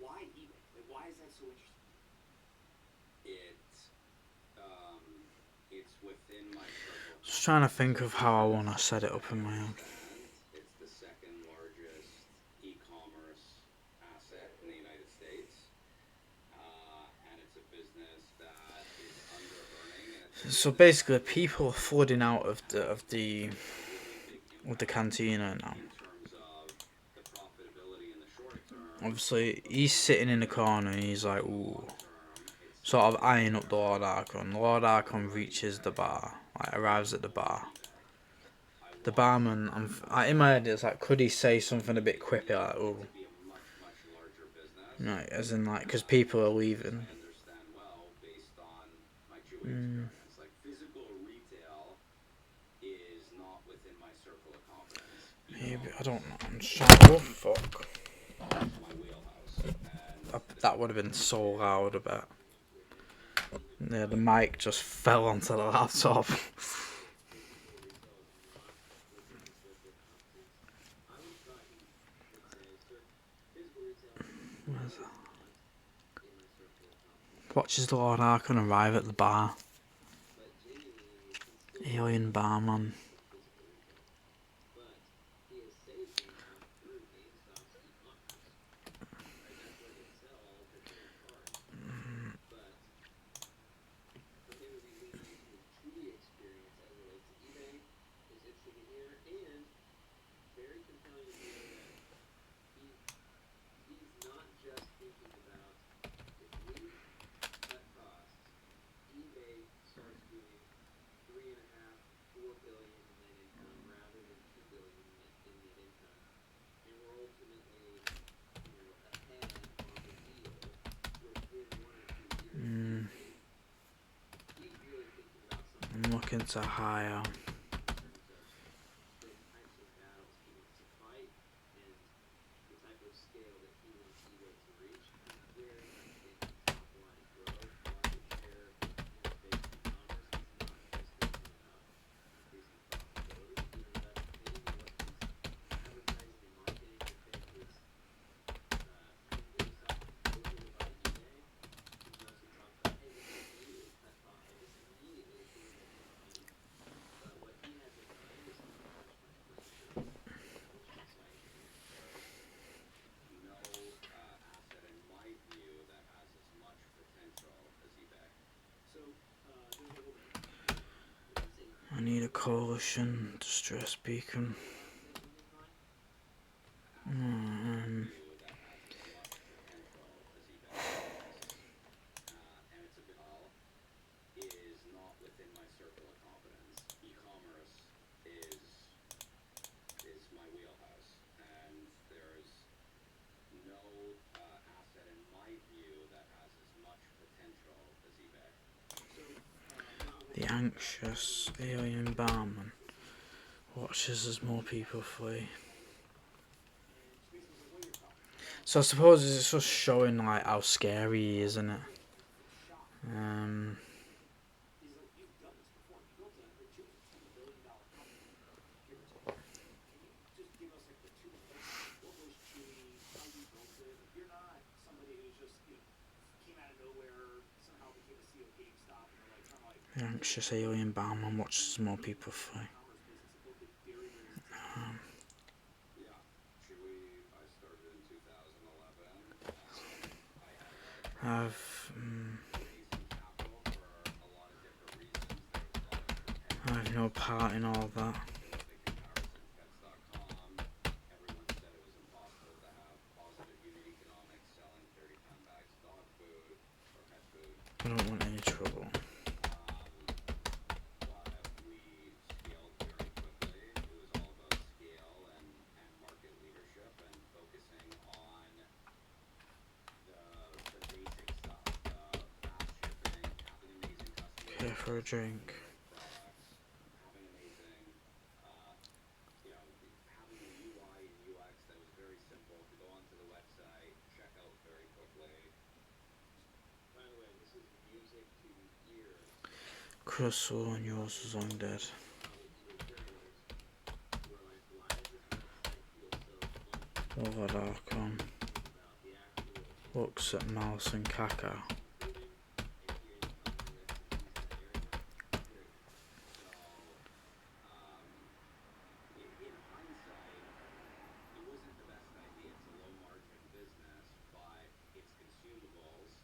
Why eBay? Like, why is that so interesting? It's within my circle. Just trying to think of how I want to set it up in my head. It's the second largest e-commerce asset in the United States, and it's a business that is under-earning. So basically, people are flooding out of the cantina now. In terms of the profitability in the short term. Obviously, he's sitting in the corner and he's like, ooh, sort of eyeing up the Lord Archon. The Lord Archon reaches the bar, like arrives at the bar. The barman, in my head, it's like, could he say something a bit quippy, like, ooh, you know, as in like, because people are leaving. Like physical retail is not within my circle of competence. Maybe, I don't know. I'm just trying to. Oh fuck! My wheelhouse. That would have been so loud. I bet. Yeah, the mic just fell onto the laptop. Where's that? Watches the Lord Archon arrive at the bar. Alien barman. I'm looking to hire. I need a coalition distress beacon. The anxious alien barman watches as more people flee. So I suppose it's just showing like how scary he is, isn't it? The anxious alien barman watches as more people flee. I've no part in all that. I don't want any trouble. for a drink. products, having amazing, you know, having a UI and UX that was very simple to go onto the website, check out very quickly. By the way, this is music to ears. Crystal and yours is long dead. Lord Archon looks at Mouse and Kaka. In hindsight, it wasn't the best idea. It's a low margin business, but it's consumables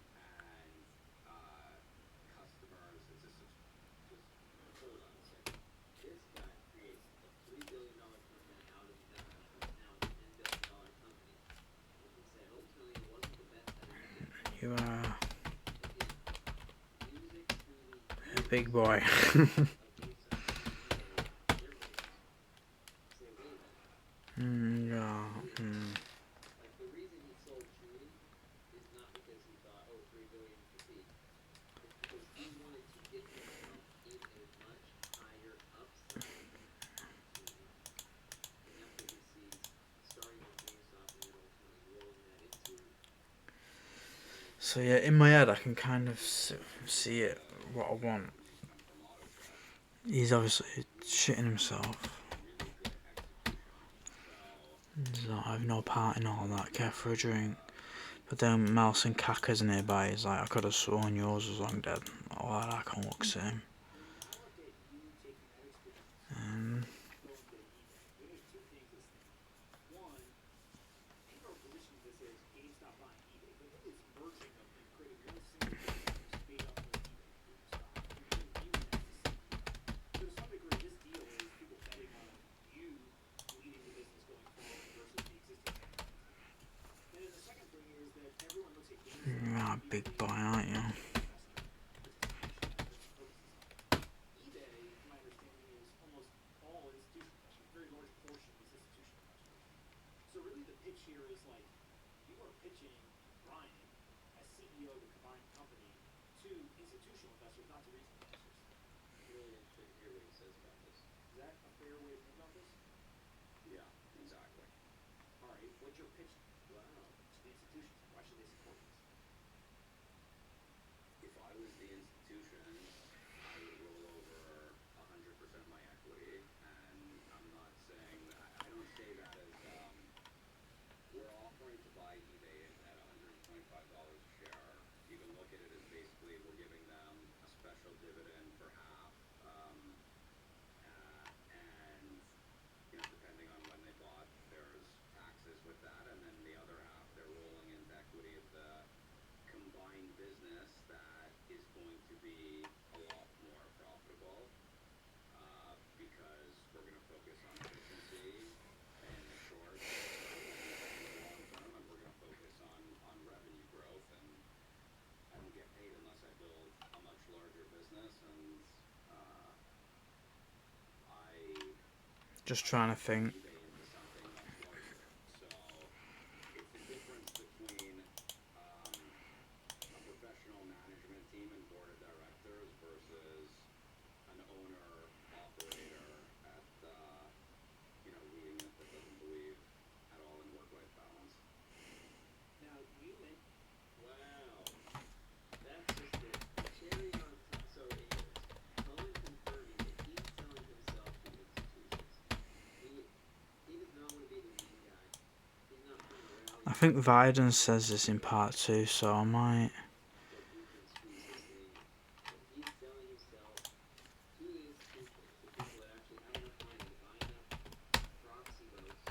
and customers. It's Just hold on a second. This guy creates a $3 billion company out of nothing to now a $10 billion company. You can say ultimately it wasn't the best idea. You are Again, music to the a big boy. Yeah. Like the reason he sold Chewy is not because he thought, oh, $3 billion is the peak. It's because he wanted to get himself in a much higher upside opportunity. And that's what he sees starting with GameStop and then ultimately rolling that into. So yeah, in my head I can kind of see it, what I want. He's obviously shitting himself. He's not having no part in all that, care for a drink. But then Mouse and Kaka's nearby, he's like, I could have sworn yours was long dead. Oh, I can't look at him. When I look at you taking that experience, going to eBay, there's two things that's thinking. One, people are positioning this as GameStop buying eBay, but it is merging them and creating one single business made up of eBay and GameStop. You're viewing that as the same deal. So to some degree, this deal is people betting on you leading the business going forward versus the existing management team. And then the second thing is that everyone looks at GameStop You're a big boy, aren't you? eBay, to my understanding, is almost all institutional customers. A very large portion is institutional customers. So really the pitch here is like, you are pitching Ryan as CEO of the combined company to institutional investors, not to retail investors. Really interesting to hear what he says about this. Is that a fair way to think about this? Yeah, exactly. All right, what's your pitch? Wow, to the institutions. Why should they support this? If I was the institutions, I would roll over 100% my equity, and I'm not saying that, I don't say that as, we're offering to buy eBay at $125 a share. You can look at it as basically we're giving them a special dividend for half, and, you know, depending on when they bought, there's taxes with that, and then the other half, they're rolling into equity of the combined business that is going to be a lot more profitable, because we're going to focus on efficiency in the short and the long term, and we're going to focus on revenue growth. And I don't get paid unless I build a much larger business, and I Just trying to think. eBay into something much larger. So it's the difference between a professional management team and board of directors versus an owner operator at you know, leading it that doesn't believe at all in work-life balance. Now, you meant, wow, that's just the cherry on top. So anyways, Cohen confirming that he's selling himself to institutions. He does not want to be the main guy. He's not trying to rally. I think Viden says this in part 2, so I might. That he can squeeze this thing. But he's selling himself to the institutions, the people that actually have enough money to buy enough proxy votes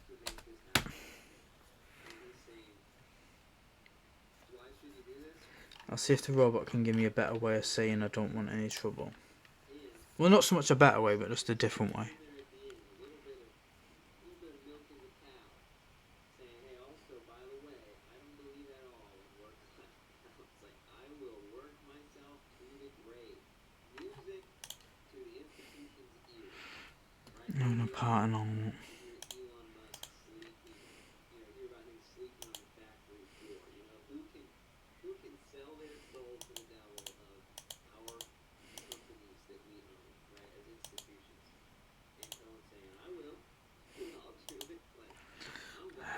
to make this happen. And he's saying, why should you do this? I'll see if the robot can give me a better way of saying I don't want any trouble. And Well, not so much a better way, but just a different way. in there at the end, a little bit of milking the cow, saying, hey, also, by the way, I don't believe at all in work-life balance. Like, I will work myself to the grave. Music to the institution's ears. Right? I'm gonna part on. You hear Elon Musk sleeping, you know, hear about him sleeping on the factory floor. You know, who can sell their soul to the devil of our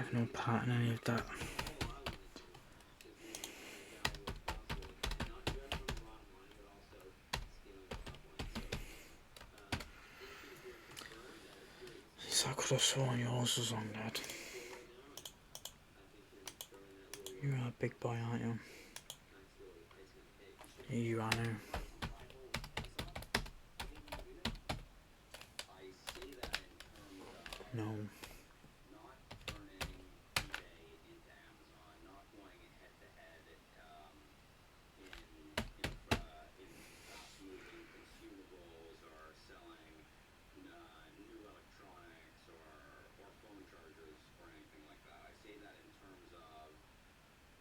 have no part in any of that. I could have sworn yours was on, Dad. You're a big boy, aren't you? You are now. No. not turning eBay into Amazon, not going head to head in fast-moving consumables or selling new electronics or phone chargers or anything like that. I say that in terms of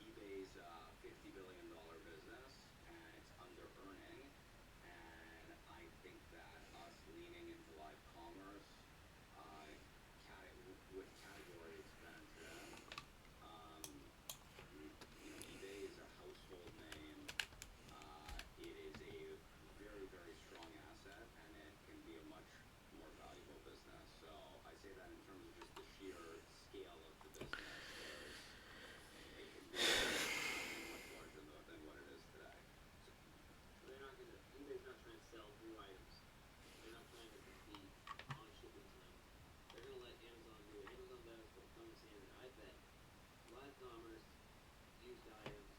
eBay's $50 billion business and it's under earning, and I think that us leaning into live commerce with category expansion, eBay is a household name. It is a very, very strong asset, and it can be a much more valuable business. So I say that in terms of just the sheer scale of the business. It can be much larger than what it is today. So they're not gonna. eBay's not trying to sell new items. They're not trying to compete on shipping time. They're gonna let Amazon do what Amazon does, fulfillment standard. I bet live commerce, used items,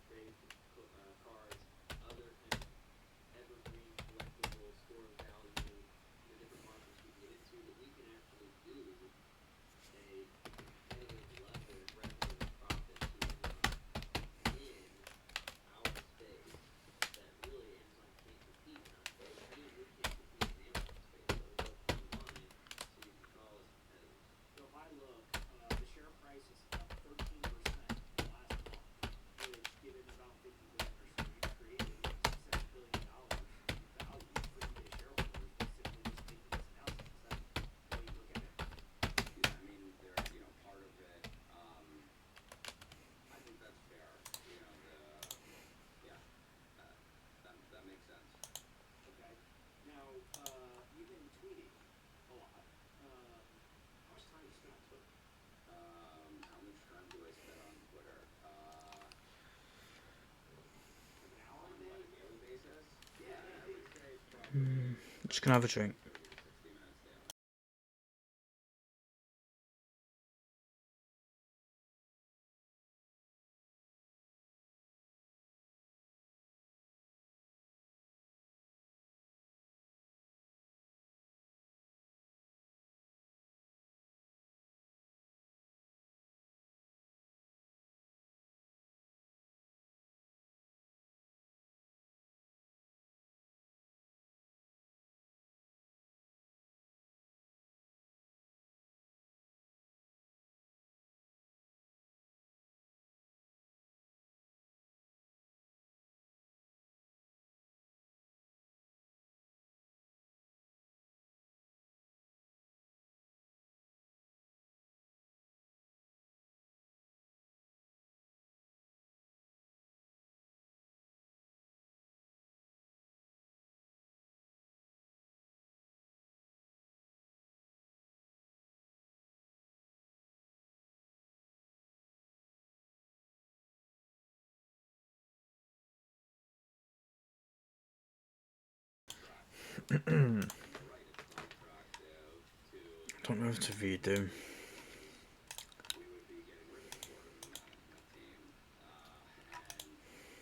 trade cards, other kind of evergreen collectible store of value, different markets we can get into that we can actually do a competitive level of revenue and profit to Amazon in our space that really Amazon can't compete in our space, and we can't compete in Amazon space. So it's up online so you can call us competitors. So if I look, the share price is up 13% in the last month, which given about 50 billion or so, you created $7 billion in value for eBay shareholders by simply just making this announcement. Is that the way you look at it? Yeah, I mean, part of it, I think that's fair. Yeah, that makes sense. Okay. Now, you've been tweeting a lot. How much time do you spend on Twitter? How much time do I spend on Twitter? Like an hour On a day? what, a daily basis? Yeah. I would say it's probably Just gonna have a drink. 30 to 60 minutes daily. Don't know if to redo. We would be getting rid of the board of the management team, and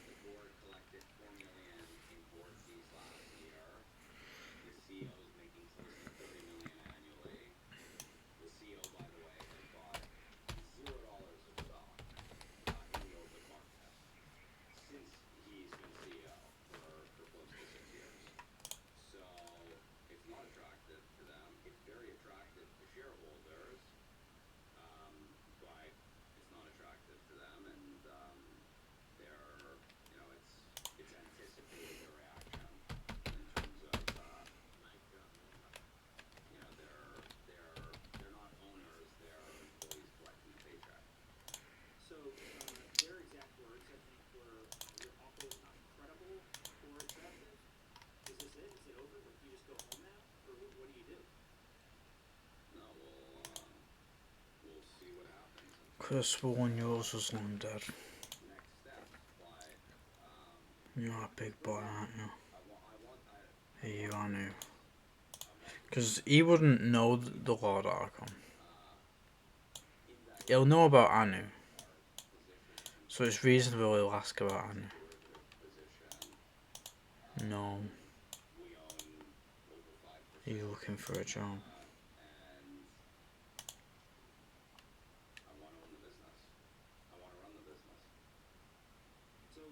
the board collected $4 million in board fees last year. The CEO is making close to $30 million annually. The CEO, by the way, has bought $0 of stock in the open market since he's been CEO for close to 6 years. So it's not attractive to them. It's very attractive to shareholders, Could have sworn yours was long dead. next steps, but You're a big boy, aren't you? I Hey, you are new. want Because he wouldn't know the Lord Archon. in that He'll know about Anu. position, So it's reasonable he'll ask about Anu. position. No, We own over 5%. he's looking for a job. And I want to own the business. I want to run the business. So,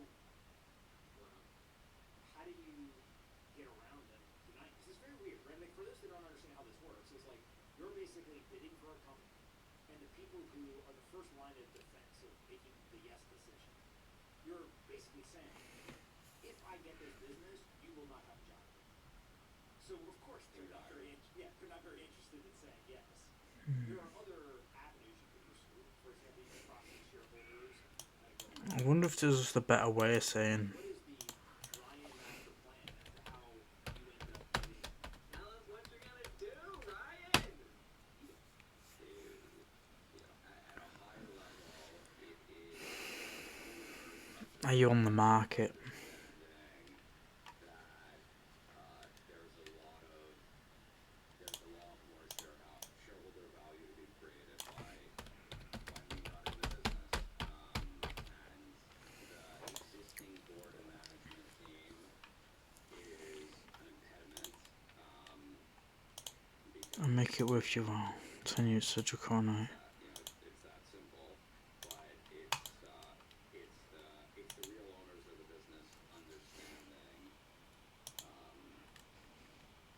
how do you get around them tonight? Because it's very weird, right? Like, for those that don't understand how this works, it's like you're basically bidding for a company, and the people who are the first line of defense of making the yes decision, you're basically saying, if I get this business, you will not have a job. So, of course, they're not very interested in saying yes. There are other avenues you could pursue. For example, you could process shareholders. I wonder if there's just a better way of saying. What is the Ryan master plan as to how you end up getting? Tell us what you're gonna do, Ryan. Dude, at a high level, it is Are you on the market? understanding that there's a lot more shareholder value to be created by me running the business. And the existing board and management team is an impediment. I'll Because make it with you all. 10 years to Dracona. it's that simple, but it's the real owners of the business understanding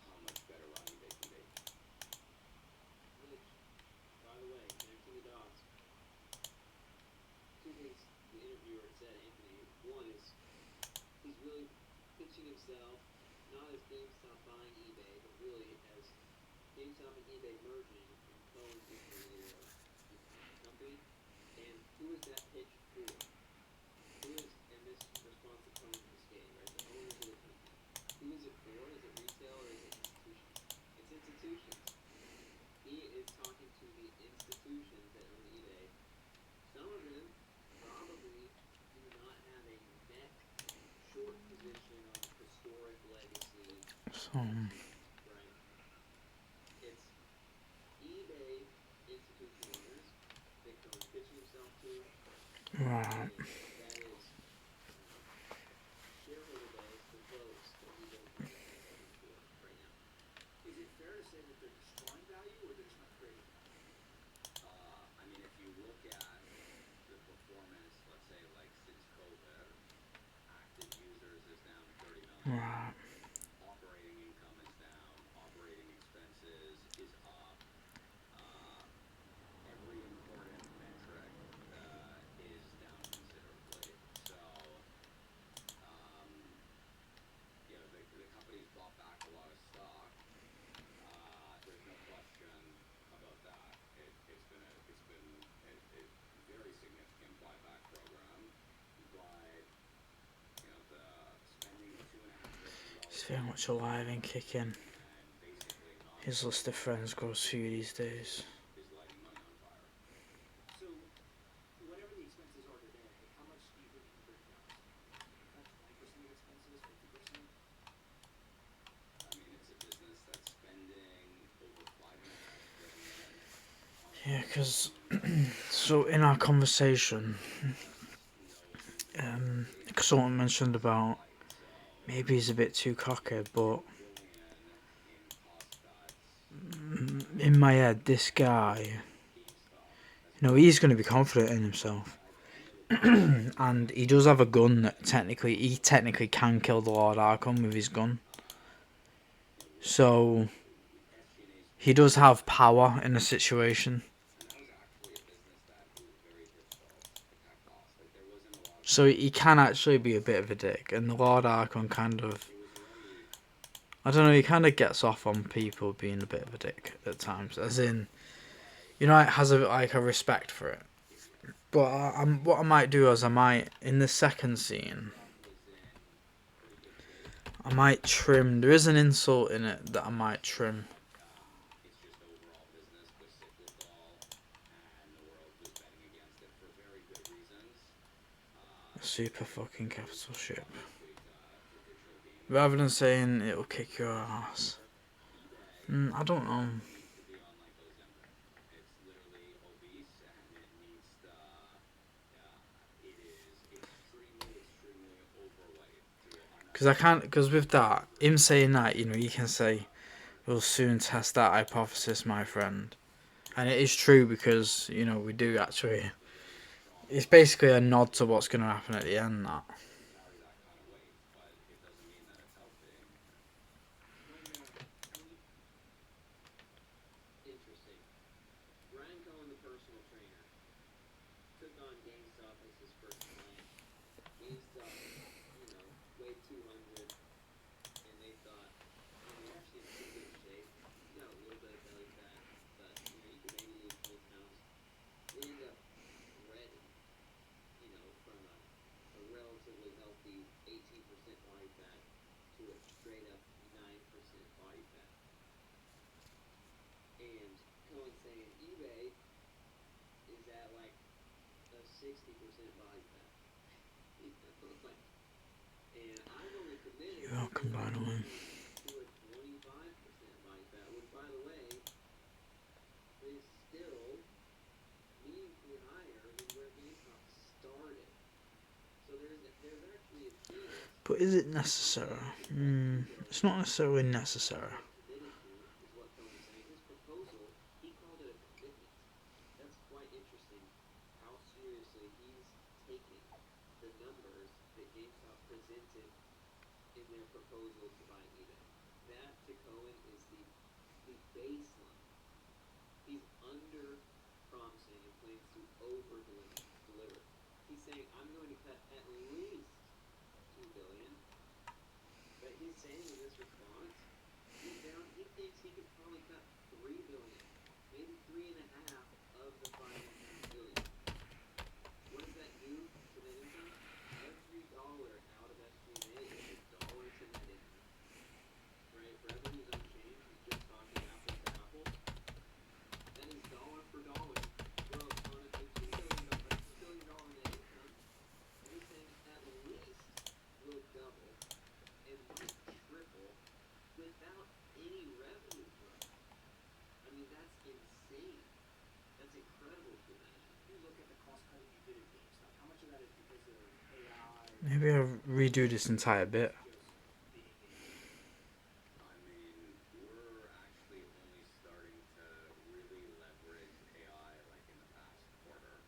how much better running they can be. Which, by the way, connecting the dots. Two things the interviewer had said, Anthony. One is he's really pitching himself not as GameStop buying eBay, but really as GameStop and eBay merging and coexisting in a company. And who is that pitch for? Who is, and this responds to Tony Biscayne, right? The owners of the company. Who is it for? Is it retail or is it institutions? It's institutions. He is talking to the institutions that own eBay. Some of them probably do not have a net short position on historic legacy, So, right? It's eBay institution owners that Cohen's pitching himself to. right. That is shareholder base, the votes that eBay is asking for right now. Is it fair to say that they're destroying value or they're just not creating value? I mean, if you look at the performance, let's say like since COVID, active users is down 30 million. Right. Operating income is down. Operating expenses is up. Every important metric is down considerably. So, the company's bought back a lot of stock. There's no question about that. It's been a very significant buyback program, but the spending $2.5 billion He's very much alive and kicking. and basically not His list of friends grows few these days. is lighting money on fire. So, whatever the expenses are today, how much do you think you can bring down? 20% of expenses, 50%? I mean, it's a business that's spending over $5.5 billion. Yeah, because so in our conversation, someone mentioned about maybe he's a bit too cocky, but in my head, this guy, he's going to be confident in himself, and he does have a gun that he technically can kill the Lord Archon with his gun. So he does have power in the situation. So he can actually be a bit of a dick, and the Lord Archon kind of, I don't know, he kind of gets off on people being a bit of a dick at times, as in, it has a respect for it. But what I might do is in the second scene, I might trim. There is an insult in it that I might trim. It's just overall business was cyclical, and the world was betting against Super fucking capital ship. Rather than saying it'll kick your ass. I don't know. Because I can't, because with that, him saying that, you know, you can say, we'll soon test that hypothesis, my friend. And it is true because, you know, we do actually, it's basically a nod to what's going to happen at the end, that. Interesting. Brian Cohen, the personal trainer, took on GameStop as his first client. GameStop, you know, weighed 200, and they thought, oh, you're actually in pretty good shape. You got a little bit of belly fat, but you know, you could maybe lose 20 pounds. They end up ready, you know, from a relatively healthy 18% body fat to a straight up 9% body fat. And Cohen saying eBay is at like a 60% body fat. And I've only committed You're welcome, by the way. to a 25% body fat, which by the way is still meaningfully higher than where GameStop started. So there's actually a chance. But is it necessary? It's not necessarily necessary. Committed to is what Cohen's saying. His proposal, he called it a commitment. That's quite interesting how seriously he's taking the numbers that GameStop presented in their proposal to buy eBay. That to Cohen is the baseline. He's under promising and plans to over deliver. He's saying I'm going to cut at least $2 billion. But he's saying in this response, he thinks he could probably cut $3 billion, maybe 3.5 of the $5.5 billion. What does that do to net income? Every dollar out of SG&A is $1 to net income. Right? Revenue's unchanged. He's just talking apples to apples. That is dollar for dollar growth on a $2 billion net income. And he's saying at least will double and might triple without any revenue growth. I mean, that's insane. That's incredible to imagine. If you look at the cost cutting you did at GameStop, how much of that is because of AI? Maybe I'll redo this entire bit. I mean, we're actually only starting to really leverage AI like in the past quarter.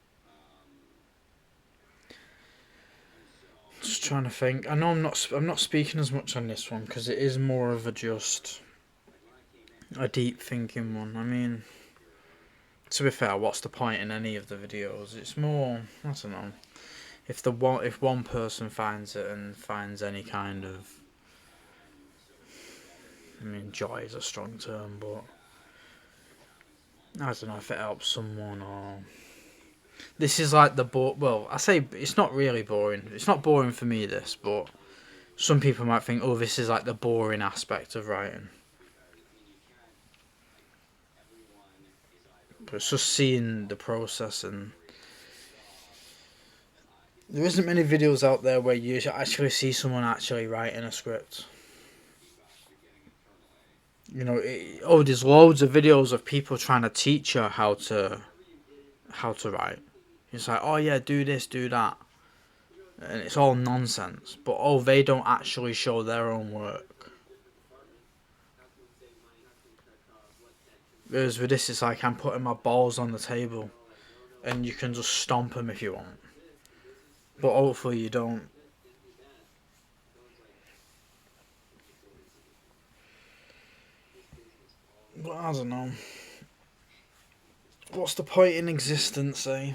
Just trying to think. I know I'm not speaking as much on this one because it is more of a just a deep thinking one. I mean, to be fair, what's the point in any of the videos? It's more, I don't know. If one person finds it and finds any kind of, I mean, joy is a strong term, but I don't know if it helps someone or. This is like well, I say it's not really boring. It's not boring for me, this, but some people might think, oh, this is like the boring aspect of writing. But it's just seeing the process, and there isn't many videos out there where you actually see someone actually writing a script. You know, there's loads of videos of people trying to teach you how to write. It's like, oh yeah, do this, do that. And it's all nonsense. But they don't actually show their own work. Whereas with this, it's like I'm putting my balls on the table. And you can just stomp them if you want. But hopefully you don't. But I don't know. What's the point in existence, eh?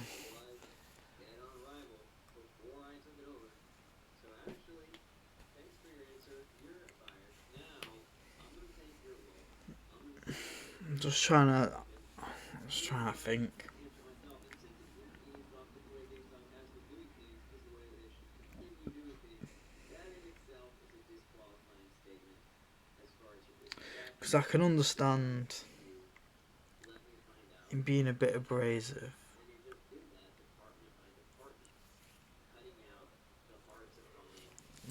I'm just trying to think. Because I can understand him being a bit abrasive.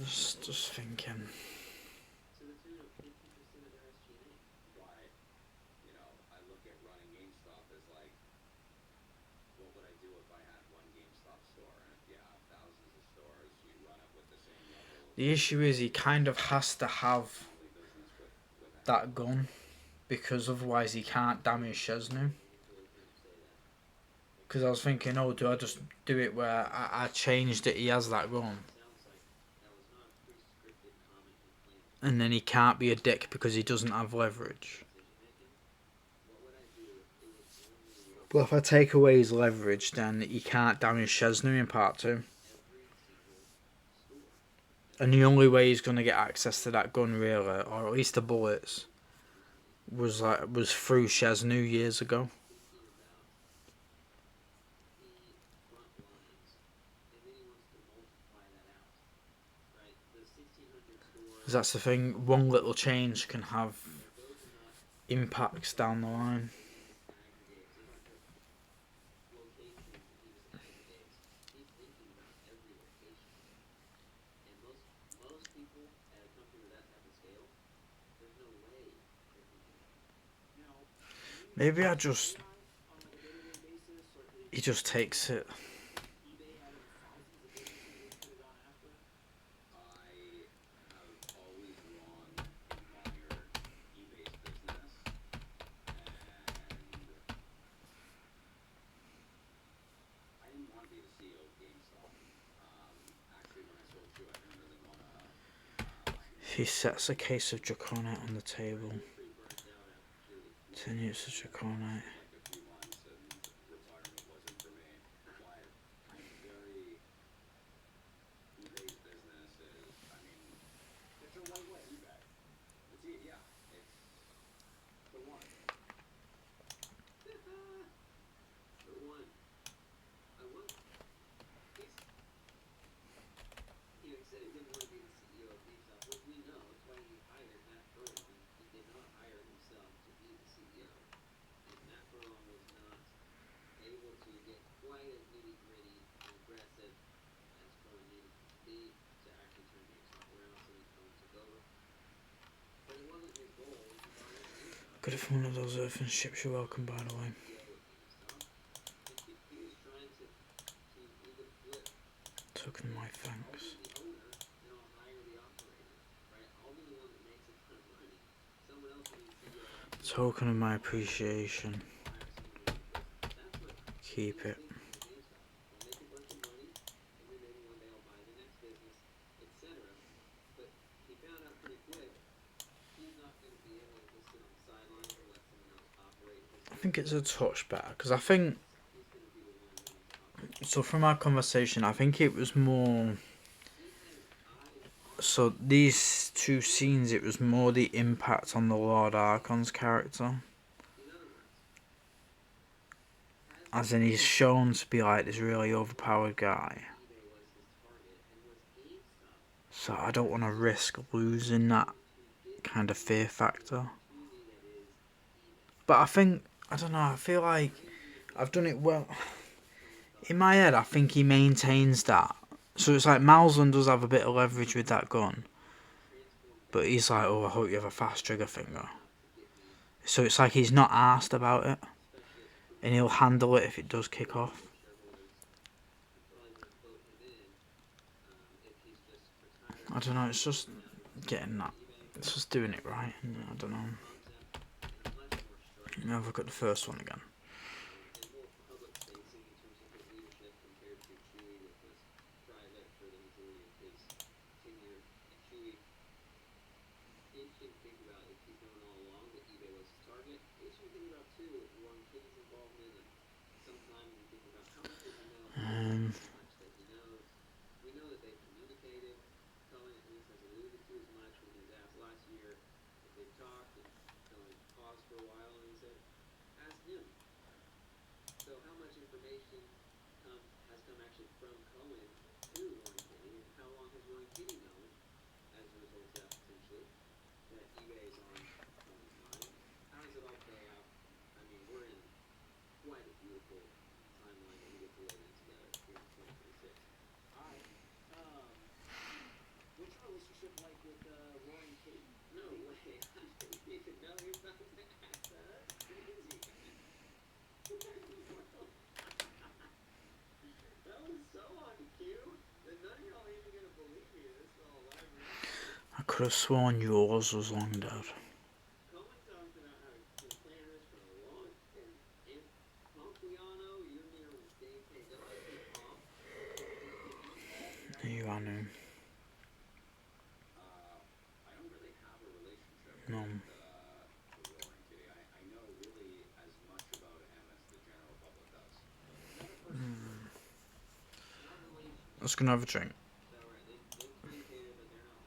Just thinking. To the tune of 50% of their SG&A. But, you know, I look at running GameStop as like, what would I do if I had one GameStop store? And if you have thousands of stores, you run it with the same level of The issue is he kind of has to have family business with any that gun because otherwise he can't damage Chesnu. Because I was thinking, oh, do I just do it where I changed it, he has that gun. Sounds like that was not a pre-scripted comment and plan. And then he can't be a dick because he doesn't have leverage. What would I do if it was only But if I take away his leverage, then he can't damage Chesnu in part 2. every single store? And the only way he's going to get access to that gun, really, or at least the bullets, was through Chesnu years ago. Thinking about the front lines, and then he wants to multiply that out, right? The 1,600 stores. 'Cause that's the thing, one little change can have Those are not impacts down the line. aggregates. They're not just locations that he just aggregates. He's thinking about every location. And most people at a company with that type of scale, there's no way they're thinking about it. Now, Maybe I just, on like a day-to-day basis, or he just takes it. eBay out of thousands of businesses that you could have gone after? I have always longed to admire eBay's business, and I didn't want to be the CEO of GameStop. Actually, when I sold Chew, I didn't really want to. He sets a case of Draconite on the table. 10 years of Draconite. Like a few months, and retirement wasn't for me. But I'm very eBay's business is, I mean, It's a lightweight. eBay. It's yeah, it's The one. For one, I want. He's, he said he didn't want to be the CEO of GameStop, which we know. It's why he hired Matt Furlong. He did not hire himself to be the CEO. And Matt Furlong was not able to get quite as nitty-gritty and aggressive as Cohen needed to be to actually turn GameStop around, so he Cohen took over. But it wasn't his goal to buy GameStop. Good if one of those earthen ships, you're welcome, by the way. He was trying to either flip Token my I'll thanks. be the owner and I'll hire the operator, right? I'll be the one that makes a ton of money. Someone else will be the CEO. Token of my appreciation. Hire someone in the business. That's what Keep it. he's thinking with GameStop. I'll make a bunch of money, and then maybe one day I'll buy the next business, etc. But he found out pretty quick he's not going to be able to just sit on the sidelines and let someone else operate his I think business. it's a touch better because I think. He's going to be the one willing to operate. So from our conversation, I think it was more. He had his eyes on So these two scenes, it was more the impact on the Lord Archon's character. in other words, As in, he's shown to be like this really overpowered guy. eBay was his target and was GameStop So I don't want to risk losing that kind of fear factor. But I think, I don't know, I feel like I've done it well. In my head, I think he maintains that. So it's like Malzahn does have a bit of leverage with that gun. But he's like, oh, I hope you have a fast trigger finger. So it's like he's not asked about it. And he'll handle it if it does kick off. I don't know, it's just getting that. It's just doing it right. I don't know. Now I've got the first one again. and more public facing in terms of his leadership compared to Chewie, which was private for the majority of his tenure at Chewie. Interesting to think about if he's known all along that eBay was his target. Interesting to think about too with Warren King's involvement, and sometimes you think about how much does he know, how much that he knows. We know that they've communicated. Cohen at least has alluded to as much when he was asked last year if they've talked, and Cohen paused for a while and he said, ask him. So how much information has come actually from Cohen to Warren Kenny, and how long has Warren Kenny known as a result of that potentially that eBay is on Cohen's mind? How does it all play out? I mean, we're in quite a beautiful timeline that we get to live in together here in 2026. Alright. Which could have sworn yours was long dead. Cohen talked about how he's been playing this for a long time. And Pump, we all know you're near with Dave K. Don't I see Pump? You are new. I don't really have a relationship No. with the Roaring Kitty. I know really as much about him as the general public does. Not relationship. Let's go and have a drink. So they communicated, but they're not.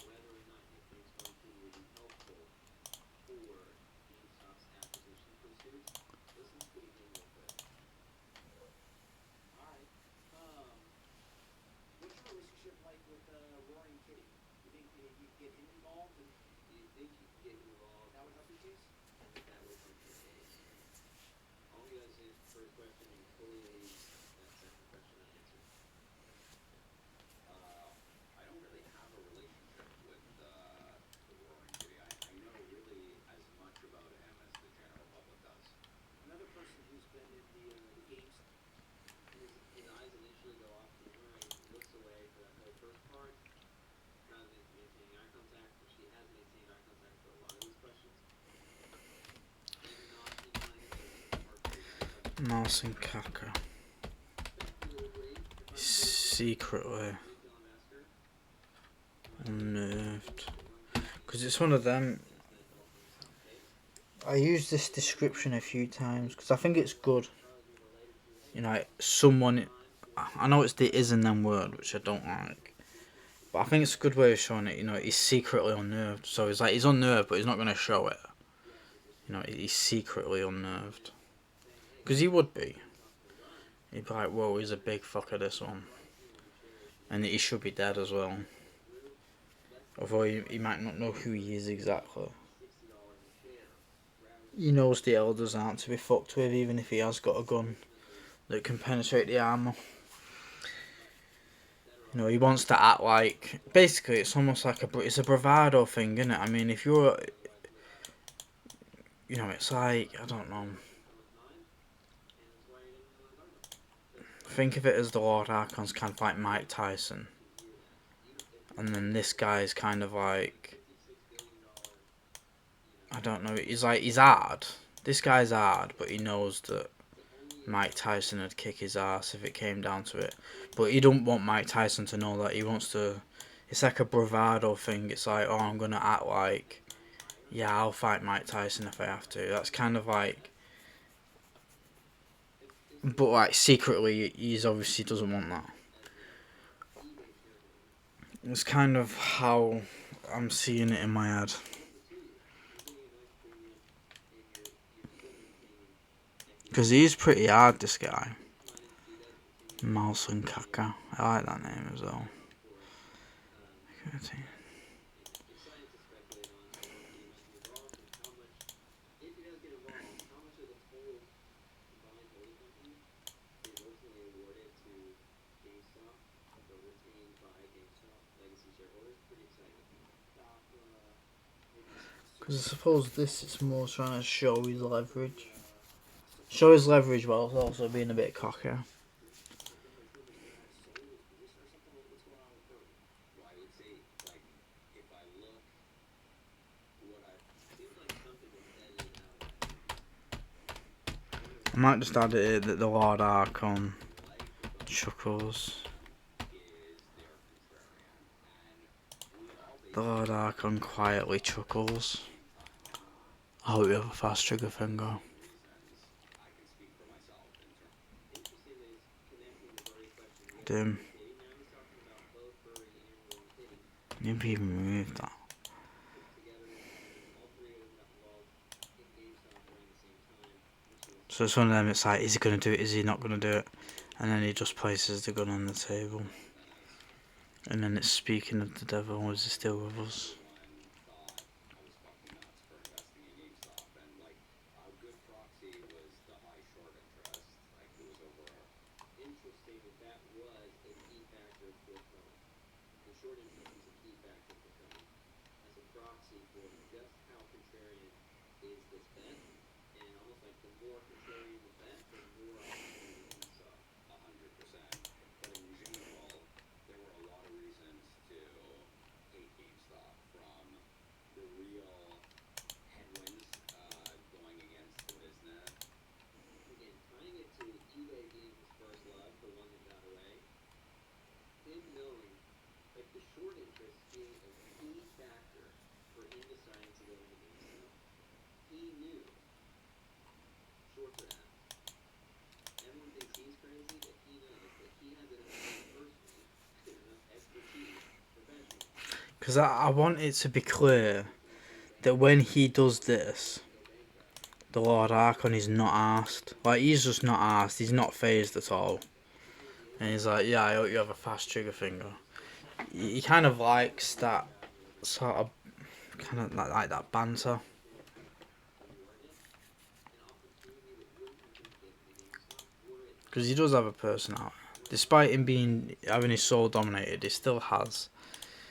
Whether or not you think Smoky would be helpful for GameStop's acquisition pursuits. Listen to it again real quick. Alright. What's your relationship like with Roaring Kitty? You think you get him involved and Do you think you could get involved? that would help your case? I think that would help your case. All you guys answer the first question and fully leave that second question unanswered. I don't really have a relationship with the Roaring Kitty. I know really as much about him as the general public does. Another person who's been in the games. His eyes initially go off to the right. He looks away for that whole first part. Rather than maintaining eye contact, which he has maintained eye contact for a lot of these questions. And you're not in line to answer part two. Nelson Kaka. Speculatively, Secretly retail investor, unnerved. Because it's one of them. I used this description a few times because I think it's good. You know, like someone. I know it's the is and then word, which I don't like. But I think it's a good way of showing it. You know, he's secretly unnerved. So it's like he's unnerved, but he's not going to show it. You know, he's secretly unnerved. Because he would be. He'd be like, whoa, he's a big fucker, this one. And he should be dead as well. Although he might not know who he is exactly. He knows the elders aren't to be fucked with, even if he has got a gun that can penetrate the armour. You know, he wants to act like... Basically, it's almost like it's a bravado thing, isn't it? I mean, if you're... You know, it's like... I don't know. Think of it as the Lord Archon's kind of like Mike Tyson. And then this guy's kind of like... I don't know, he's hard. This guy's hard, but he knows that Mike Tyson would kick his ass if it came down to it. But he don't want Mike Tyson to know that. He wants to... It's like a bravado thing. It's like, oh, I'm going to act like... Yeah, I'll fight Mike Tyson if I have to. That's kind of like... But like, secretly, he obviously doesn't want that. It's kind of how I'm seeing it in my head. Because he's pretty hard, this guy. Malson Kaka. I like that name as well. Because I suppose this is more trying to show his leverage. Show his leverage while also being a bit cocky. Well, I would say, like, if I look, Seems like something was edited out. I might just add it here that the Lord Archon chuckles. The Lord Archon quietly chuckles. I hope you have a fast trigger finger. I can speak for myself in terms. Interesting that he's connecting the Burry question. Dim. Now he's talking about both Burry and Roaring Kitty. You've even removed that. So it's one of them. It's like, is he gonna do it? Is he not gonna do it? And then he just places the gun on the table. And then it's speaking of the devil, was he still with us? Interesting that that was a key factor for Cone. The short interest was a key factor for Cone as a proxy for just how contrarian is this bet, and almost like the more contrarian the bet, the more opportunity he saw. 100%. But in general, there were a lot of reasons to hate GameStop, from the real headwinds going against the business. Again, tying it to eBay being his first love, the one that got away, him knowing, like the short interest being a key factor for him deciding to go into GameStop. He knew shorts are out. Everyone thinks he's crazy, but he knows that he has enough personally, enough expertise, professionally. Because I want it to be clear that when he does this, the Lord Archon is not asked. Like, he's just not asked. He's not phased at all. And he's like, yeah, I hope you have a fast trigger finger. He kind of likes that sort of, kind of like that banter. Because he does have a personality. Despite him having his soul dominated, he still has.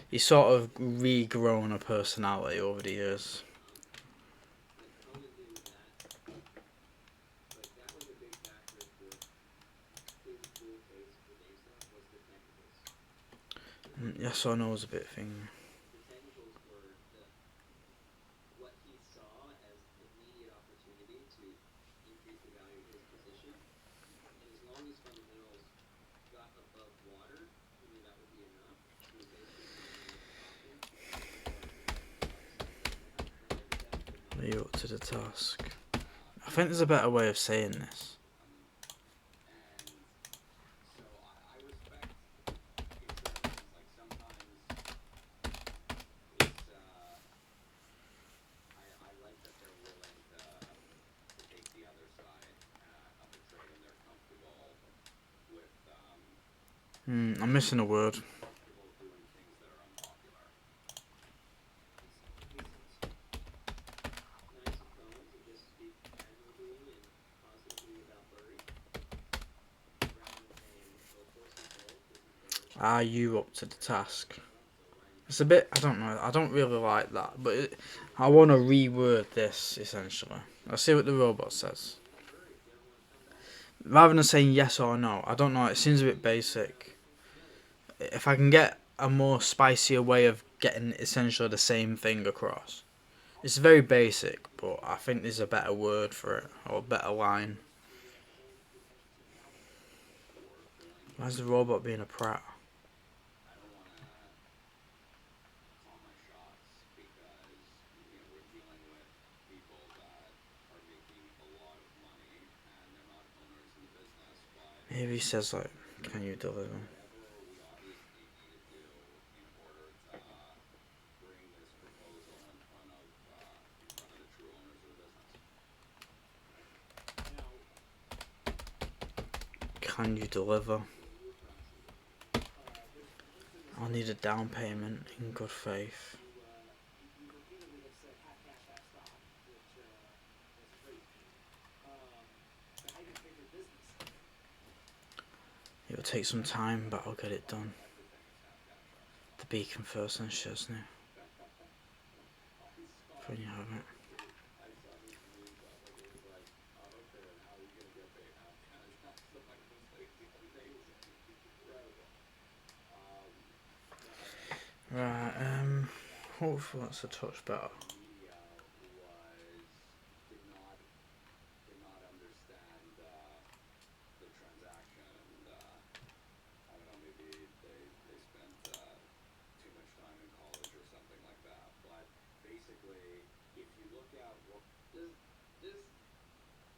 He's sort of regrown a personality over the years. Yes or no is a bit thing. The technicals were what he saw as immediate opportunity to increase the value of his position, and as long as fundamentals got above water, he knew that would be enough. So he basically Are you up to the task? I think there's a better way of saying this. I'm missing a word. Are you up to the task? It's a bit, I don't know, I don't really like that, but I want to reword this, essentially. Let's see what the robot says. Rather than saying yes or no, I don't know, it seems a bit basic. If I can get a more spicier way of getting essentially the same thing across. It's very basic, but I think there's a better word for it, or a better line. Why's the robot being a prat? Maybe he says like, can you deliver? Can you deliver? I'll need a down payment in good faith. You repeatedly have said have cash, have stock, which is great. But how you gonna pay for business? It'll take some time, but I'll get it done. The beacon first and Chesney. When you have it. Right, hopefully that's a touch better. Just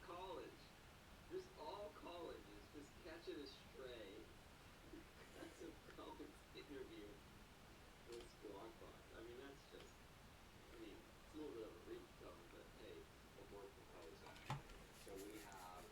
college, just all college is just catching a stray. That's a college interview with Squawk Box. I mean, that's just, I mean, it's a little bit of a reach, but hey, what more proposal? So we have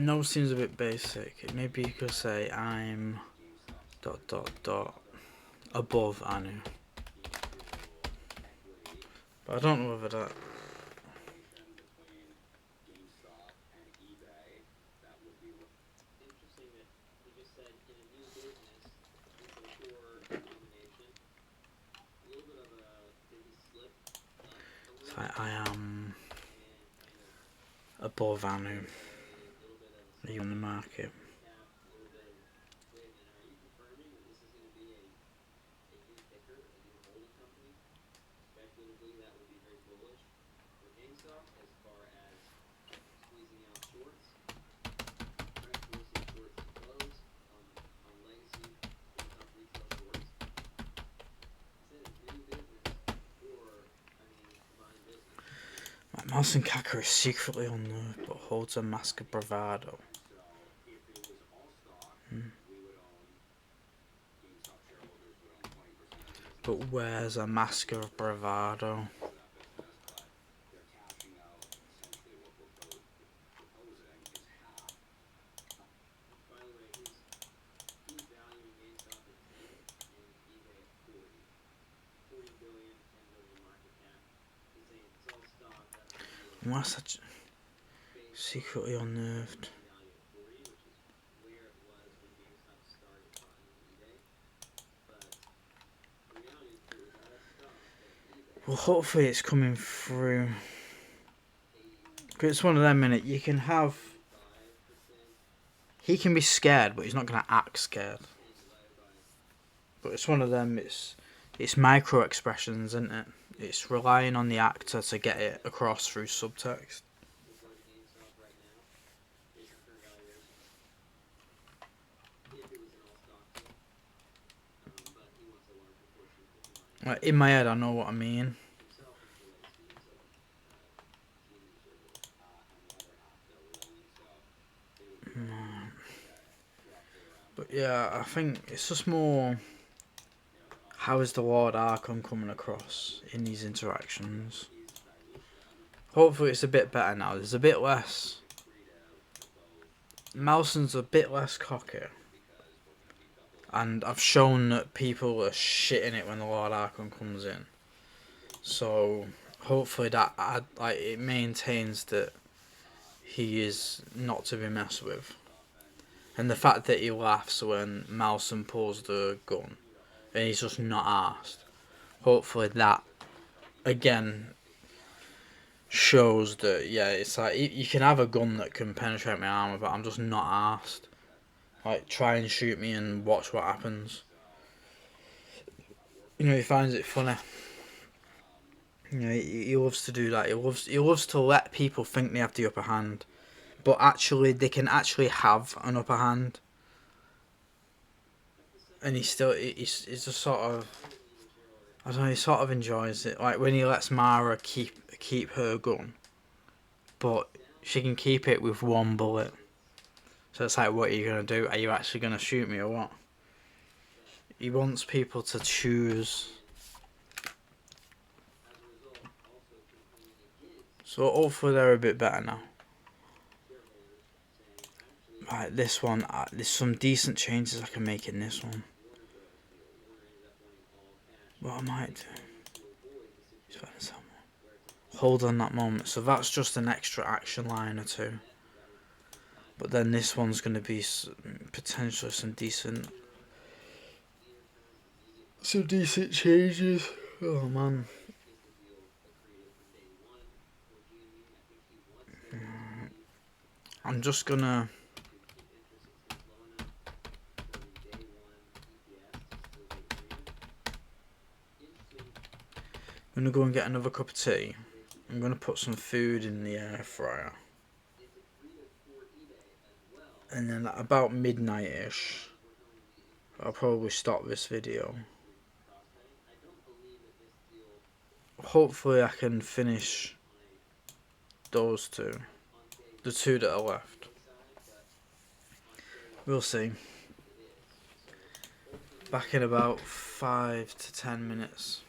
No seems a bit basic. Maybe you could say I'm ... above Anu. But I don't know whether that... between GameStop and eBay, that would be Interesting that he just said in a new business with a poor combination. A little bit of a, did he slip up a It's little like I am and kind of above Anu. a little bit of a Are you on the market? cap, a little bit of, wait a minute, are you confirming that this is going to be a new ticker, a new holding company? Speculatively, that would be very bullish for GameStop as far as squeezing out shorts. Right, forcing shorts to close on legacy GameStop retail shorts. He said a new business or, I mean, combined business. Like Mouse and Kaka is secretly on there, but holds a mask of bravado. so if it was all stock, we would own GameStop shareholders would own 20% of the business. But where's a mask of bravado? For that business, but they're cashing out essentially what we're proposing is half. By the way, he's valuing GameStop at 10 and eBay at 40. 40 billion, 10 billion market cap. He's saying it's all stock. That's the deal. Why's that secretly unnerved? Value at 40, which is where it was when GameStop started buying eBay. But the reality is it was all stock at eBay. Well, hopefully it's coming through. Because it's one of them, innit? You can have... 5% He can be scared, but he's not going to act scared. divided by But it's one of them, it's micro expressions, isn't it? It's relying on the actor to get it across through subtext. we'll go to GameStop right now. Here's your current valuation. If it was an all stock deal. But he wants a larger portion of the combined. Like, in my head, I know what I mean. Himself and the legacy is a keen observer. And the other half they're rolling, so they would be roughly around But yeah, I think it's just more... How is the Lord Archon coming across in these interactions? Hopefully it's a bit better now. There's a bit less... Melson's a bit less cocky. And I've shown that people are shitting it when the Lord Archon comes in. So hopefully that it maintains that he is not to be messed with. And the fact that he laughs when Malson pulls the gun and he's just not arsed. Hopefully that again shows that, yeah, it's like you can have a gun that can penetrate my armor, but I'm just not arsed. Like, try and shoot me and watch what happens. You know, he finds it funny. You know, he loves to do that. He loves to let people think they have the upper hand, but actually they can actually have an upper hand. And he's just sort of, I don't know, he sort of enjoys it. Like when he lets Mara keep her gun, but she can keep it with one bullet. So it's like, what are you going to do? Are you actually going to shoot me or what? He wants people to choose. So hopefully they're a bit better now. Right, this one, there's some decent changes I can make in this one. What I might do... Hold on that moment. So that's just an extra action line or two. But then this one's going to be potentially some decent changes. Oh man. I'm just gonna... I'm gonna go and get another cup of tea. I'm gonna put some food in the air fryer. And then at about midnight-ish, I'll probably stop this video. Hopefully I can finish those two. The two that are left. We'll see. Back in about 5 to 10 minutes.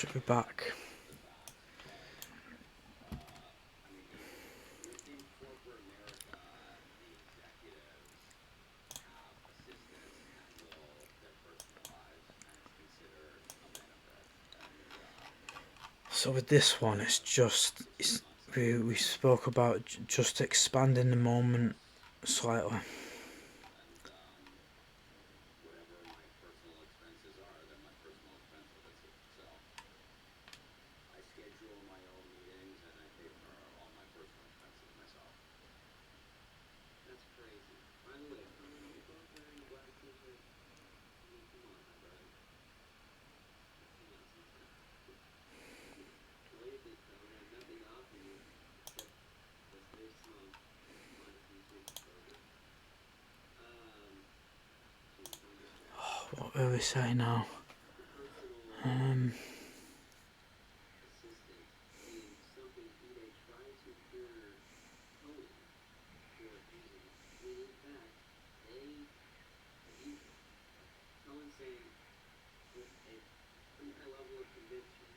should be back. I mean, in corporate America, the executives have assistants handle their personal lives, and it's considered a benefit. And So with this one, we spoke about just expanding the moment slightly. and whatever my personal expenses are, they're my personal expenses. So I schedule my own meetings and I pay for all my personal expenses myself. That's crazy. By the way, are you both wearing a black t-shirt? I mean, come on, my brother. Hang on some time. Look at this though, it has nothing to offer you except this very small black t-shirt program. Geez, I'm distracted. What will we say now? The personal assistant being something eBay tried to cure Cohen for using. I mean, in fact, Cohen's saying with a pretty high level of conviction,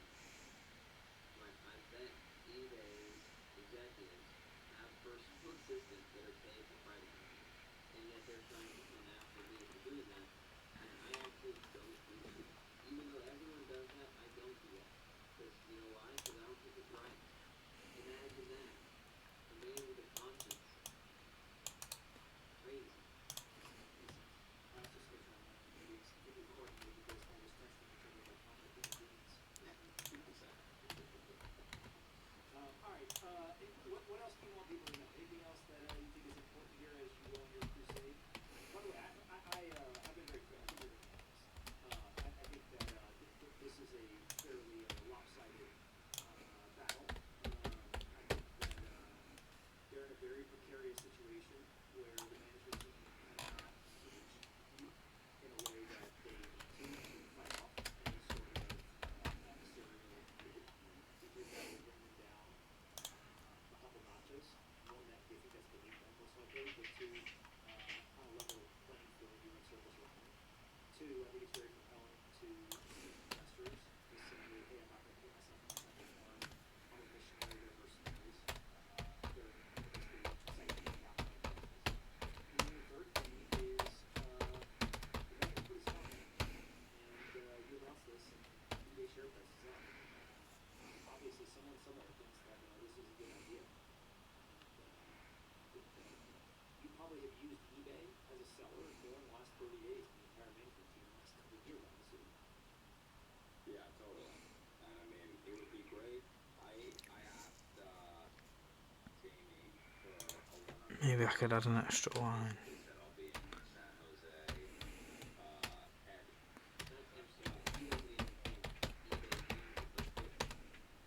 like I bet eBay's executives have personal assistants that are paid for private companies, and yet they're trying to come after me for doing that. And I actually don't do that. Even though everyone does that, I don't do that. Because you know why? Because I don't think it's right. Imagine that. A man with a conscience. Crazy. Just to try and maybe it's important maybe because all this testing is really about how many human beings. All right. What else do you want people to know? Anything else that you think is important here as you go on your crusade? By the way, I've been very clear. I've been very honest. I think that this is a fairly lopsided battle. I think that they're in a very precarious situation where the management team cannot engage you in a way that they need to fight off any sort of adversarial bid, because that will bring them down a couple notches. One, that they think that's beneath them most likely, but two, on a level playing field, you're in circles around. Two, I think it's very compelling to investors to say, hey, I'm not going to put myself in the second one. I'm a missionary, they're mercenaries. They're basically citing the capital investors. And then the third thing is the bank is pretty smart. And you announced this, and eBay share price is up. Obviously, someone somewhere thinks that this is a good idea. And you probably have used eBay as a seller more in the last 30 days than the entire management team in the last couple of years, I assume. Yeah, totally. And I mean, it would be great. I asked Jamie for a one-on-one. Maybe I could add an extra line. He said I'll be in San Jose, Ed. That's absolutely. He doesn't even think eBay can replace Bitcoin.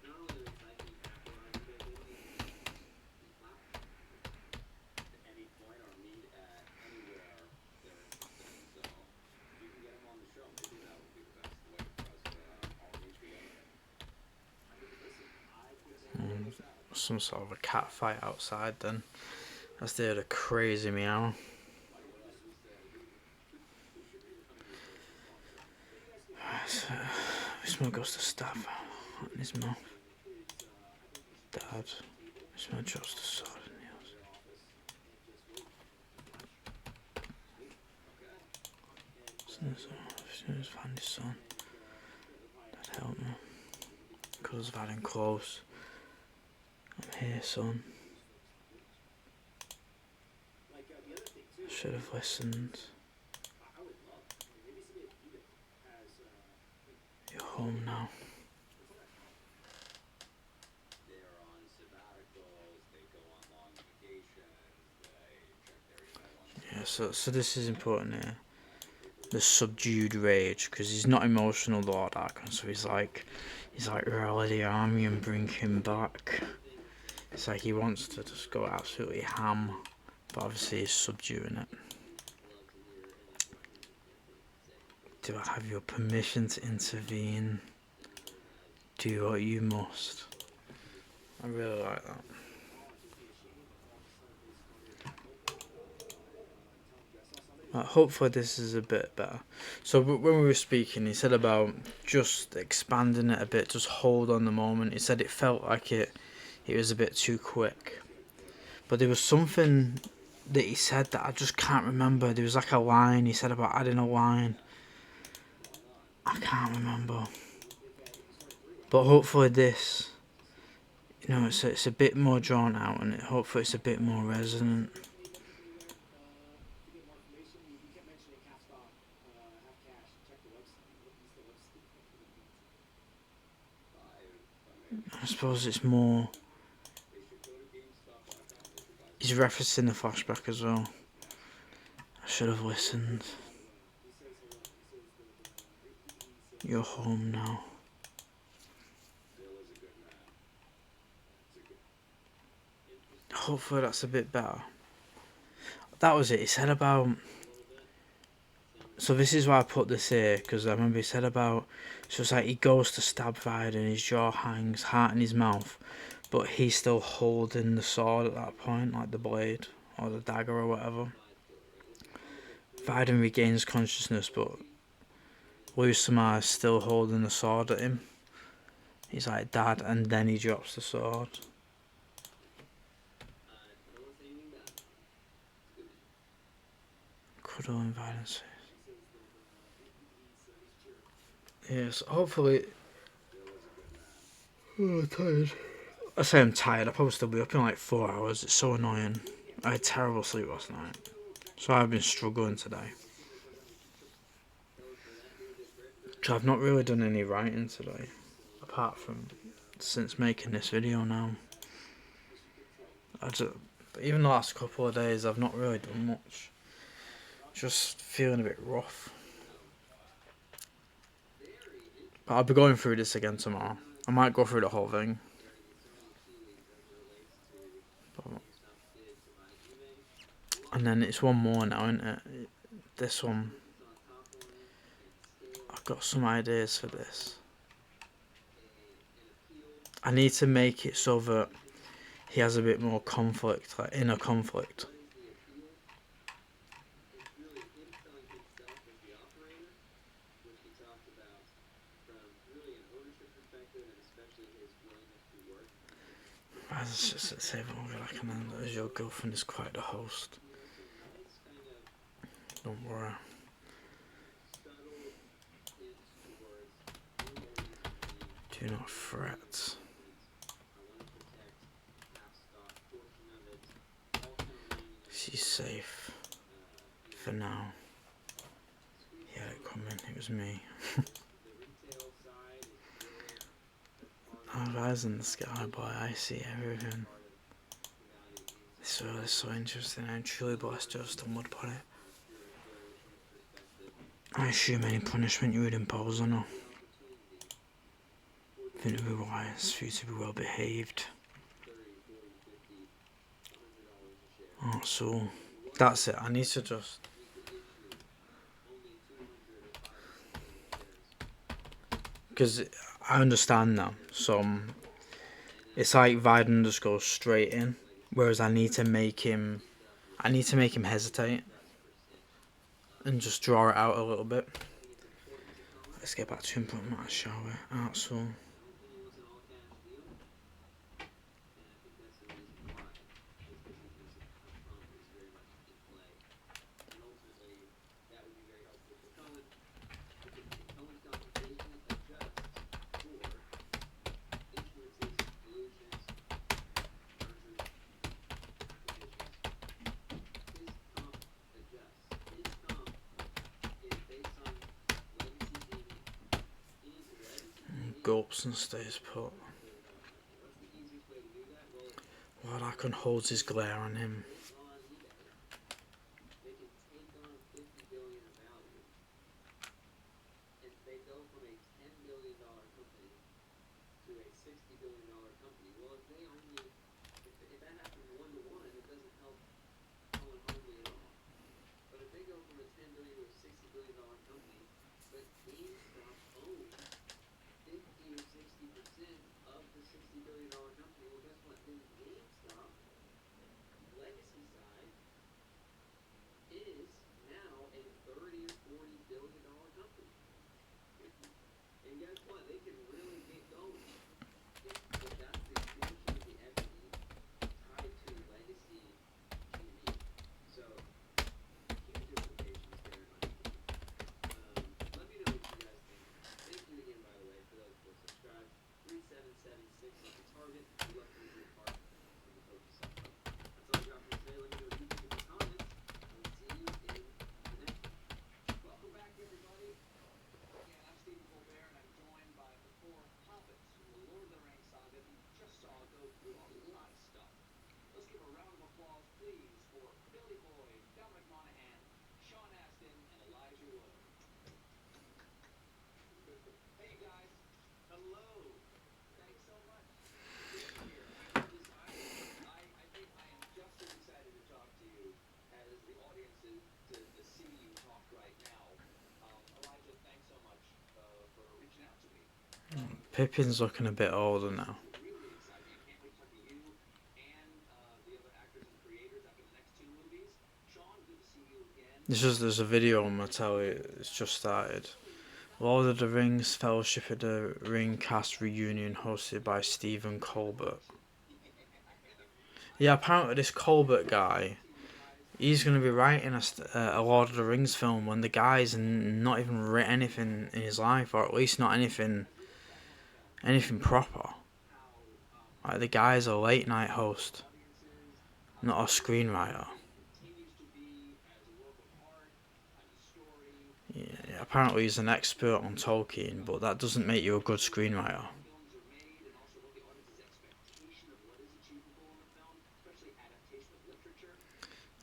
Not only the recycling capital on eBay, they don't even think the platform can replace it. At any point or meet at anywhere they're interested. So if you can get them on the show, maybe that would be the best way for us to all meet together. I mean, listen, I put that out. Some sort of a cat fight outside then. As they heard a crazy meow. So, this one goes to stab in his mouth. Dad, this one chose to sword in the house. As soon as find his son, Dad help me. Cause I've had him close. I'm here, son. Should have listened. You're home now. They're on sabbaticals, they go on long vacations, they check their email on Yeah, so this is important here. The subdued rage, because he's not emotional, Lord Archon. So he's like rally the army and bring him back. It's like he wants to just go absolutely ham, but obviously he's subduing it. Do I have your permission to intervene? Do what you must. I really like that. Hopefully this is a bit better. So when we were speaking, he said about just expanding it a bit, just hold on the moment. He said it felt like it was a bit too quick. But there was something that he said that I just can't remember. There was like a line he said about adding a line. I can't remember. But hopefully this, it's a bit more drawn out, and hopefully it's a bit more resonant. To get more information, you kept mentioning half stock, half cash. Check the website. What's the website? I suppose it's more. He's referencing the flashback as well. I should have listened. You're home now. Hopefully that's a bit better. That was it. He said about. So this is why I put this here, because I remember he said about. So it's like he goes to stab Vida and his jaw hangs, heart in his mouth, but he's still holding the sword at that point, like the blade or the dagger or whatever. Vida regains consciousness, but Lusama is still holding the sword at him. He's like, Dad, and then he drops the sword. Cuddle and violence. Yes, hopefully. Oh, I'm tired. I say I'm tired. I'll probably still be up in like 4 hours. It's so annoying. I had terrible sleep last night, so I've been struggling today. I've not really done any writing today, apart from since making this video now. Even the last couple of days, I've not really done much. Just feeling a bit rough. But I'll be going through this again tomorrow. I might go through the whole thing. And then it's one more now, isn't it? This one. I've got some ideas for this. I need to make it so that he has a bit more conflict, like inner conflict. It's just a save longer I can handle as your girlfriend is quite the host. Don't worry. Do not fret. She's safe. For now. He had it coming, it was me. I've eyes in the sky, boy, I see everything. This world is so interesting. I'm truly blessed to have stumbled upon it. I assume any punishment you would impose on her. I think it would be wise for you to be well behaved. Oh, so that's it. I need to just. Because I understand now. It's like Viden just goes straight in, whereas I need to make him hesitate and just draw it out a little bit. Let's get back to input matter, shall we? So. Gulps and stays put. Lord Archon holds his glare on him. saw go through a lot of stuff. Let's give a round of applause, please, for Billy Boyd, Dominic Monaghan, Sean Astin, and Elijah Wood. Hey, you guys. Hello. Thanks so much for being here. I think I am just as excited to talk to you as the audience is to see you talk right now. Elijah, thanks so much for reaching out to me. Pippin's looking a bit older now. Really exciting. I can't wait to talk to you and the other actors and creators after the next 2 movies. Sean, good to see you again. There's a video on my telly. It's just started. Lord of the Rings Fellowship of the Ring cast reunion hosted by Stephen Colbert. Yeah, apparently this Colbert guy, he's going to be writing a Lord of the Rings film when the guy's not even written anything in his life, or at least not anything proper. Like, the guy's a late night host, not a screenwriter. Yeah, apparently he's an expert on Tolkien, but that doesn't make you a good screenwriter.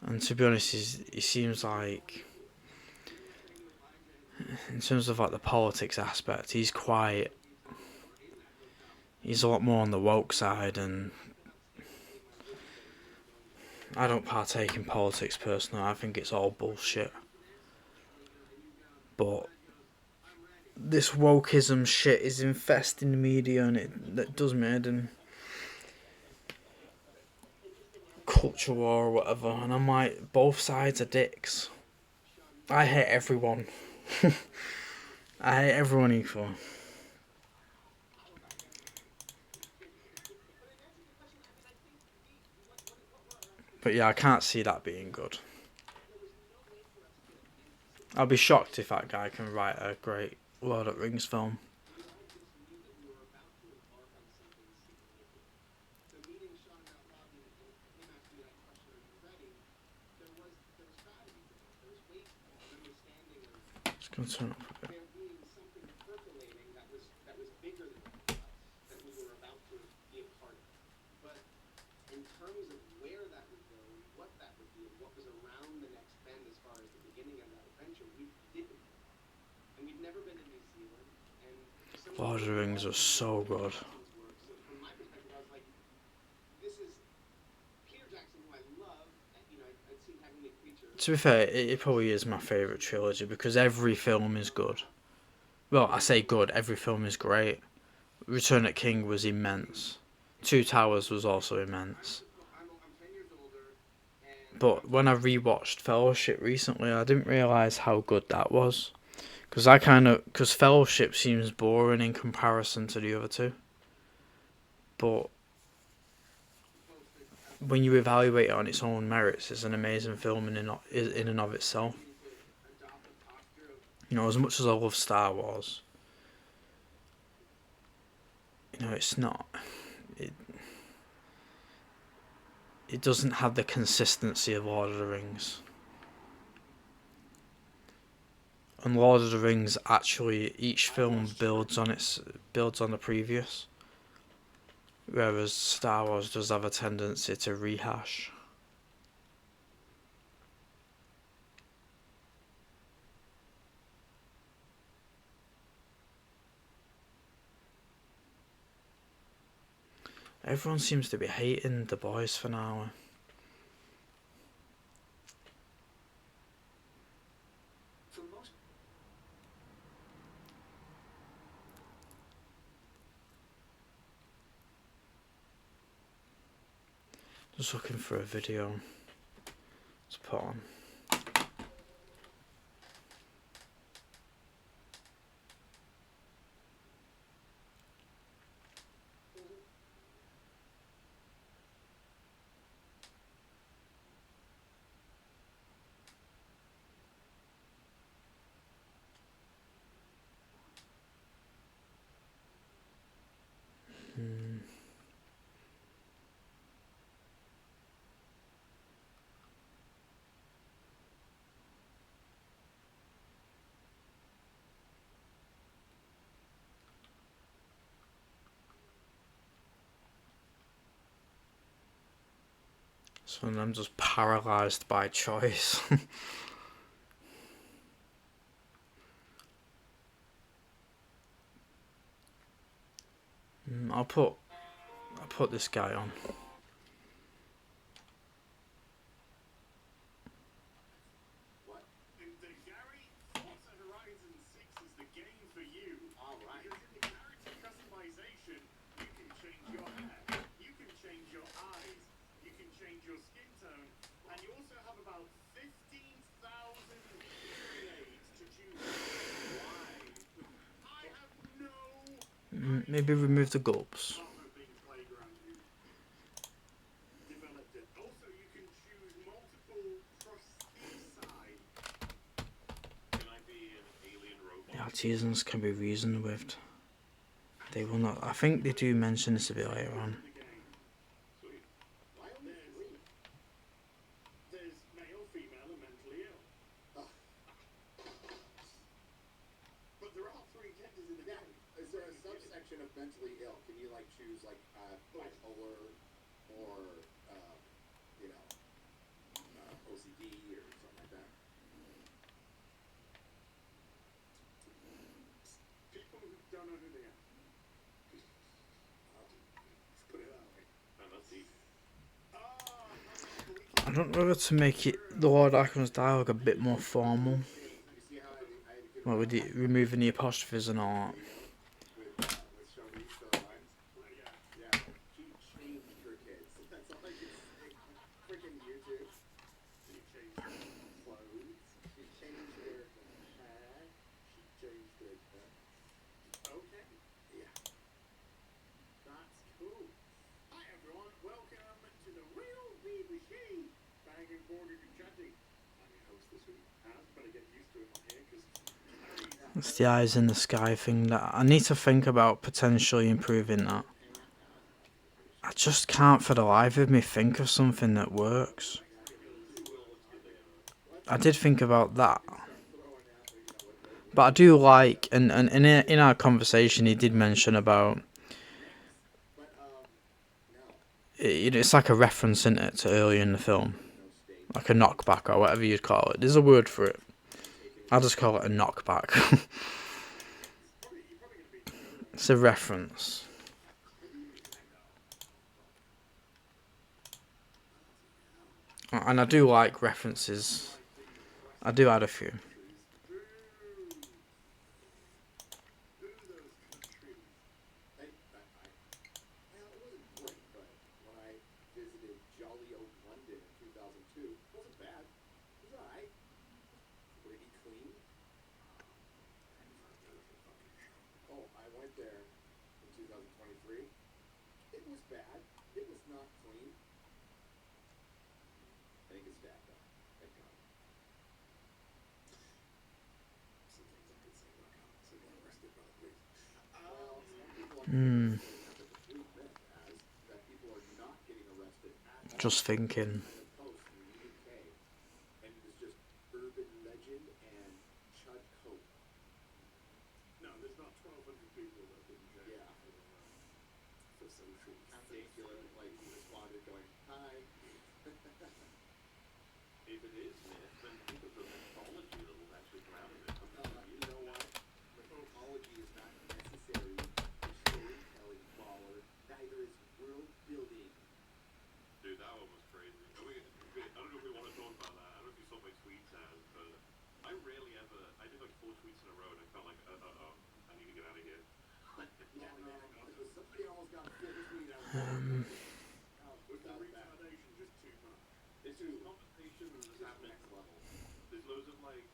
And to be honest, he seems like, in terms of like the politics aspect, he's a lot more on the woke side, and I don't partake in politics personally. I think it's all bullshit. But this wokeism shit is infesting the media, and that does me head in. Culture war or whatever, and I'm like, both sides are dicks. I hate everyone. I hate everyone equal. But yeah, I can't see that being good. I'll be shocked if that guy can write a great Lord of the Rings film. Just gonna turn up a bit. There being something percolating that was bigger than us, that we were about to be a part of. But in terms of where that would go, what that would be, and what was around the next bend as far as the beginning of that adventure, we didn't know. And we'd never been to New Zealand. And Lord of the Rings was so good. so from my perspective, I was like, this is Peter Jackson, who I love. I'd seen Heavenly Creatures. To be fair, it probably is my favourite trilogy because every film is good. Well, I say good, every film is great. Return of the King was immense. Two Towers was also immense. I'm 10 years older, and But when I rewatched Fellowship recently, I didn't realise how good that was. Because Fellowship seems boring in comparison to the other two. But when you evaluate it on its own merits, it's an amazing film in and of itself. You know, as much as I love Star Wars, you know, it's not. It doesn't have the consistency of Lord of the Rings. And Lord of the Rings, actually, each film builds on the previous. Whereas Star Wars does have a tendency to rehash. Everyone seems to be hating The Boys finale. For most Just looking for a video to put on. So I'm just paralysed by choice. I'll put this guy on. And Gary, Forza Horizon 6 is the game for you. All right. Because in the character customization, you can change your hair, you can change your eyes, you can change your skin tone, and you also have about 15,000 shades to choose from. Why? I have no Maybe remove the gulps. Developing Playground who developed it. Also, you can choose multiple prosthesi. Can I be an alien robot? Artisans can be reasoned with. They will not. I think they do mention this a bit later on. Sweet. Why only three? There's male, female, and mentally ill. But there are three genders in the game. Is there a subsection of mentally ill? Can you like choose like bipolar or OCD or something like that? People who don't know who they are. Let's put it that way. And that's deep. I don't know whether to make it the Lord Archon's dialogue a bit more formal. You see how I had to give Like with the removing the apostrophes and all that. with Charlize Theron's? Yeah, she changed her kids. That's all I can say. Freaking YouTube. She changed clothes. She changed her hair. She changed her hair. Okay. Yeah. That's cool. Hi everyone, welcome to the real BBC. Banging, boarded and chatting. I'm your host this week. I better get used to it on here because It's the eyes in the sky thing that I need to think about potentially improving that. I just can't for the life of me think of something that works. I did think about that. But I do like, and in our conversation he did mention about, it's like a reference, isn't it, to earlier in the film. Like a knockback or whatever you'd call it. There's a word for it. I'll just call it a knockback. It's a reference. And I do like references. I do add a few. Well, it wasn't great, but when I visited Jolly Old London in 2002, it wasn't bad. It was alright. Would it be clean? Oh, I went there in 2023. It was bad. It was not clean. I think it's bad, though. Thank God. some things I could say about comics and get arrested, brother, please. Well, some people are Hmm. as that people are not getting arrested at all. Just thinking. A post in the UK, and it was just urban legend and Chud Cope. No, there's not 1,200 people that have been jailed Yeah. for social. Singular, like he responded going, "Hi." If it is myth, then think of the mythology that will actually come out of it. You know what? Mythology is not necessary for storytelling, baller. Neither is world building. Dude, that one was crazy. I don't know if we want to talk about that. I don't know if you saw my tweets as, but I rarely ever. I did like 4 tweets in a row, and I felt like, I need to get out of here. Yeah, man. Somebody almost got flipped between us. Was the retardation just too much? It's just conversation that's Just happening. next level. There's loads of like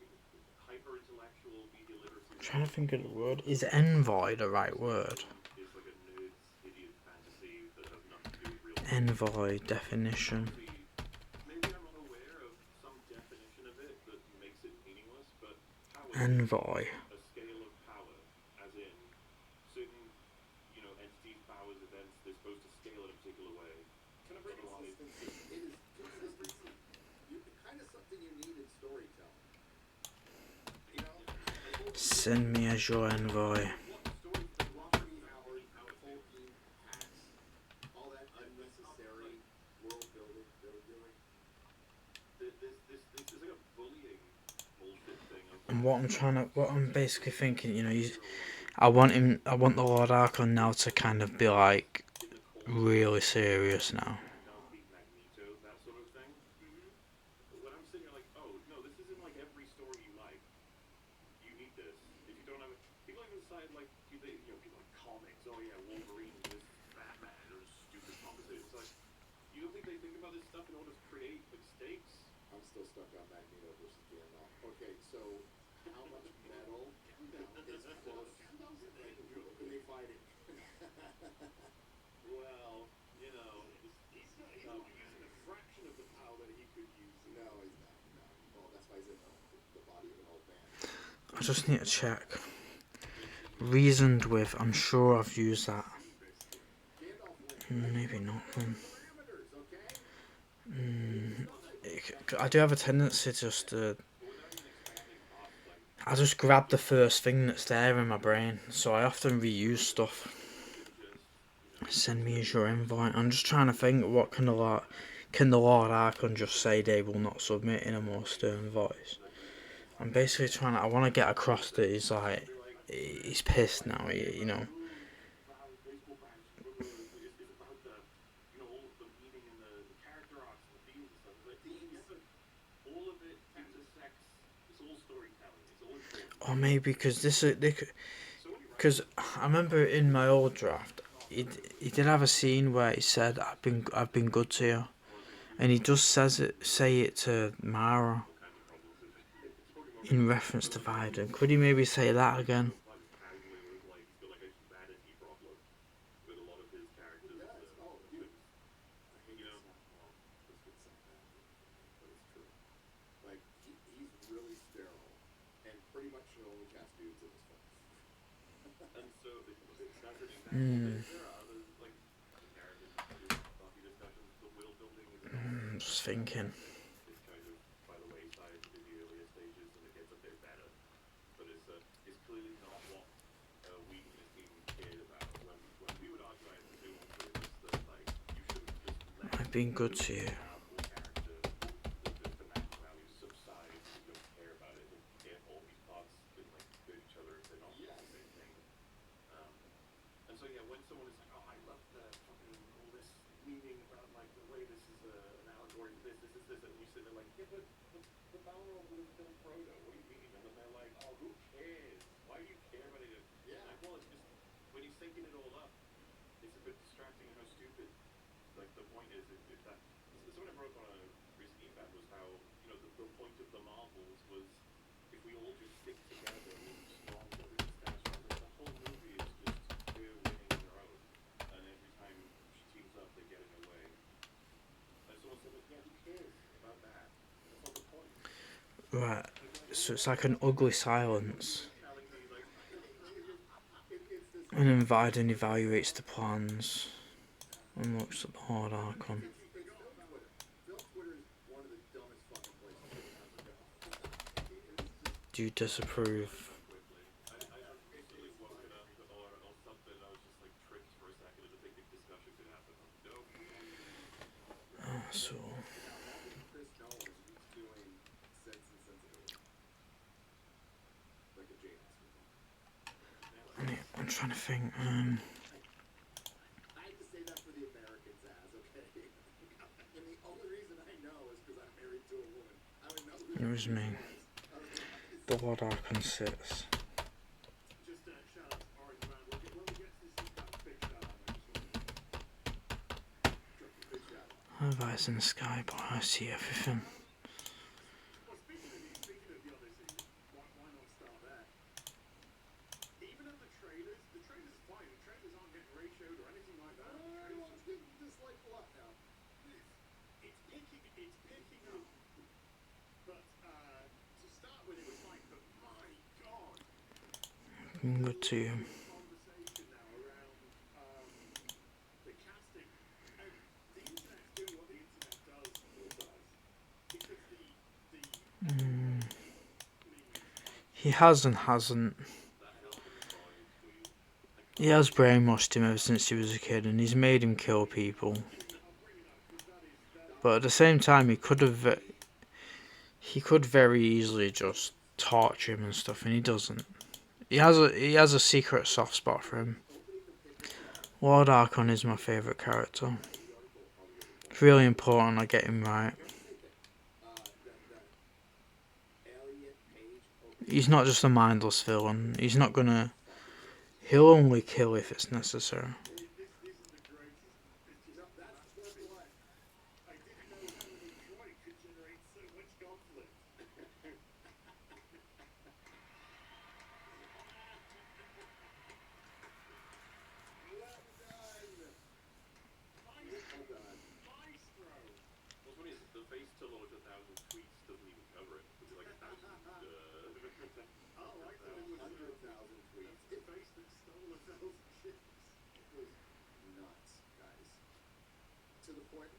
hyper-intellectual media literacy. I'm trying to think of the word. Is envoy the right word? It's like a nerd's idiot fantasy that has nothing to do with real. Envoy definition. Maybe I'm unaware of some definition of it that makes it meaningless, but power Envoy. a scale of power, as in certain, entities, powers, events, they're supposed to scale in a particular way. Can I bring consistency? It is consistency. Kind of something you need in storytelling. You know? Send me as your envoy. Robert E. Howard, Tolkien, hacks, all that unnecessary world building they were doing. what I'm basically thinking, you know, I want the Lord Archon now to kind of be like really serious now. Beat Magneto, that sort of thing. When I'm sitting here like, oh no, this isn't like every story you like. You need this. If you don't have it, people even decide like, people like comics. Oh yeah, Wolverine with Batman or stupid conversations. It's like, you don't think they think about this stuff in order to create like stakes? I'm still stuck on Magneto versus Gandalf. Okay, so how much metal is close? Like, who are they fighting? Well, He's not using a fraction of the power that he could use. No, he's not. No. Well, that's why he's in the body of an old man. I just need to check. Reasoned with, I'm sure I've used that. Maybe not then. I do have a tendency just to... I just grab the first thing that's there in my brain, so I often reuse stuff. Send me as your invite. I'm just trying to think, what can the Lord Archon just say they will not submit in a more stern voice? I'm basically trying to, I want to get across that he's like, he's pissed now, you know. All of the meaning and the character arcs and the themes and stuff. It's like, all of it intersects. It's all storytelling. It's all important. Or maybe because I remember in my old draft, he did have a scene where he said, I've been good to you, and he just say it to Mara in reference to Biden. Could he maybe say that again? He's really sterile and pretty much should only cast dudes in his film. And so Just thinking. It's kind of by the wayside in the earlier stages, and it gets a bit better. But it's clearly not what we in this team cared about. When we would argue as a new one for this, that like you shouldn't just let I've been good to you. character the macro values subside. You don't care about it. If all these parts can like hurt each other if they're not the same thing. And so yeah, when someone is like, oh, I love the fucking all this meaning about like the way this is an allegory for this, and you sit there like, yeah, but the Balrog would have been Frodo. What do you mean? And then they're like, oh, who cares? Why do you care about it? Yeah. Like, well, it's just when he's thinking it all up, it's a bit distracting and how stupid. Like the point is, if that someone I wrote on a recent email was how the point of the Marvels was if we all just stick together, we'll be stronger, we can stand stronger. The whole movie is just her winning on her own, and every time she teams up, they get in her way. And someone said, yeah, who cares about that? That's not the point. Right, so it's like an ugly silence. And then Biden evaluates the plans and looks at the Lord Archon. Phil Twitter is one of the dumbest fucking places you can ever go. Do you disapprove? I recently woken up or something, I was just like tricked for a second and a big discussion could happen. Nope. So Chris knows he's doing Sense and Sensibility. Like a Jane Austen. I'm trying to think. I had to say that for the Americans, okay? And the only reason I know is because I'm married to a woman. I would know who It was me. The Lord Archon sits. Just shout out to Archon, man. When we get to this, you've got a big shout out. big shout out. My eyes in the sky, but I see everything. Well, speaking of the other scene, why not start there? Even at the trailers are fine. The trailers aren't getting ratioed or anything like that. Everyone's getting disliked a lot now. It's picking up. But to start with, it was fine. But my God, Good to you. conversation now around the casting. And the internet's doing what the internet does. Because He has and hasn't. He has brainwashed him ever since he was a kid, and he's made him kill people. But at the same time, he could very easily just torture him and stuff, and he doesn't. He has a secret soft spot for him. Lord Archon is my favourite character. It's really important I get him right. He's not just a mindless villain. He's not gonna... He'll only kill if it's necessary. What's funny is the face to launch 1,000 tweets doesn't even cover it. It's like 1,000. Oh, I thought it was 100,000 tweets. It face that stole 1,000 ships. It was nuts, guys. To the point,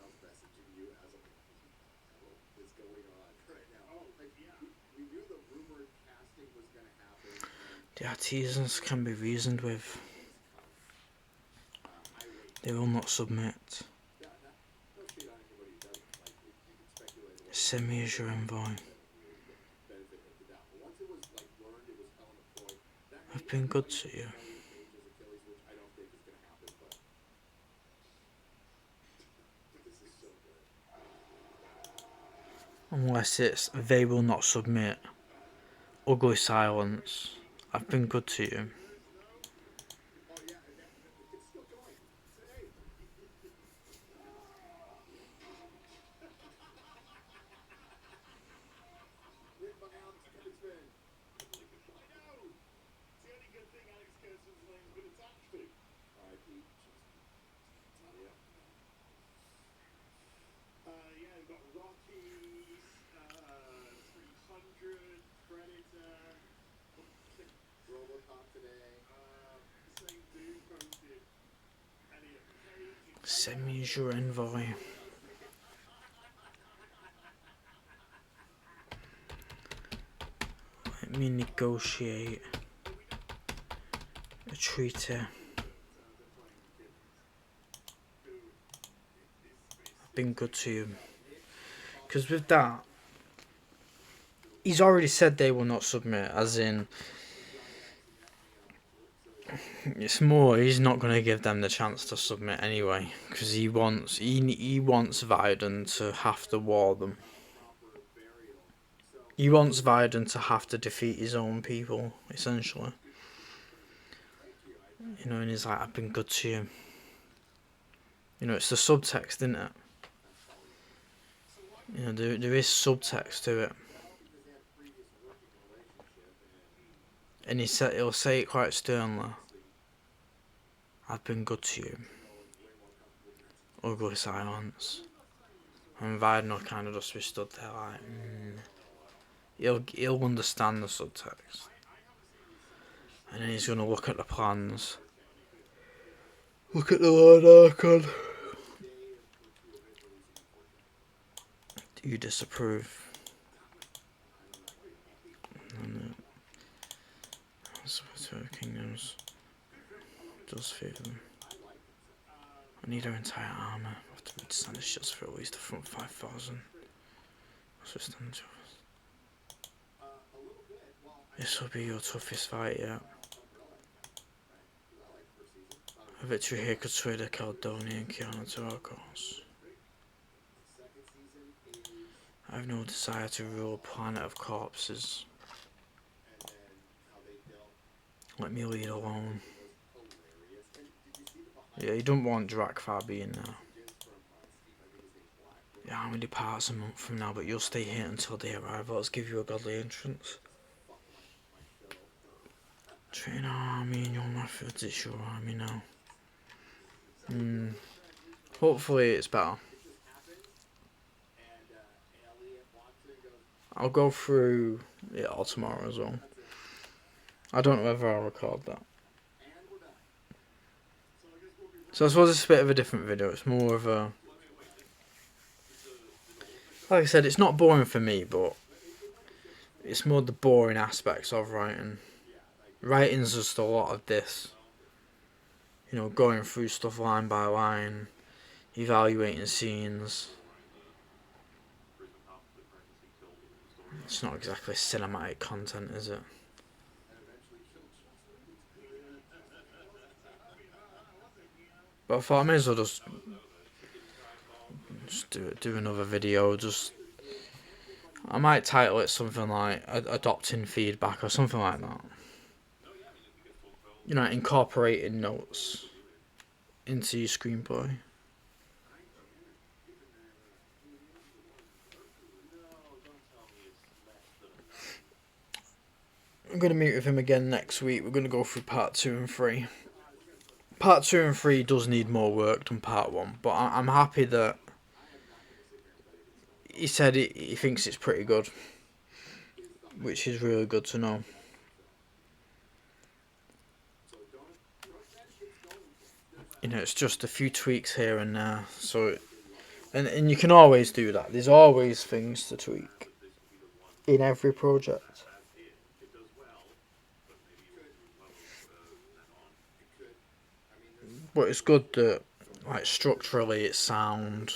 I was messaging you as I'm like, what the hell is going on right now? Oh, like, yeah. We knew the rumored casting was going to happen. The artisans can be reasoned with. They will not submit. Send me as your envoy. I've been good to you. Unless it's they will not submit. Ugly silence. I've been good to you. Yeah, we've got Rockies, 300, Predator, Robocop today. same dude posted Elliot Page. Send me as your envoy. Let me negotiate a treaty. I've been good to you. Because with that, he's already said they will not submit, as in, it's more, he's not going to give them the chance to submit anyway, because he wants Vidon to have to war them. He wants Vidon to have to defeat his own people, essentially. You know, and he's like, I've been good to you. You know, it's the subtext, isn't it? You know, there is subtext to it. And he'll say it quite sternly. I've been good to you. Ugly silence. And Vidno kind of just be stood there like, He'll understand the subtext. And then he's going to look at the plans. Look at the Lord Archon. Do you disapprove? And kingdoms does favour them. I need our entire armour. I have to stand the shields for at least the front 5,000. This will be your toughest fight yet. A victory here could sway the Caledonia and Kiana to our cause. I have no desire to rule a planet of corpses. Let me lead alone. Yeah, you don't want Drakvar being there. The army departs a month from now, but you'll stay here until they arrive. Let's give you a godly entrance. Train our army in your methods. It's your army now. Hopefully it's better. I'll go through it all tomorrow as well. I don't know whether I'll record that. So I suppose it's a bit of a different video. It's more of a... Like I said, it's not boring for me, but it's more the boring aspects of writing. Writing's just a lot of this. You know, going through stuff line by line, evaluating scenes. It's not exactly cinematic content, is it? But I thought I may as well just do another video. I might title it something like adopting feedback or something like that. You know, incorporating notes into your screenplay. I'm going to meet with him again next week. We're going to go through part 2 and 3. Part 2 and 3 does need more work than part 1, but I'm happy that he said he thinks it's pretty good, which is really good to know. You know, it's just a few tweaks here and there, so and you can always do that. There's always things to tweak in every project. But it's good that, like, structurally it's sound,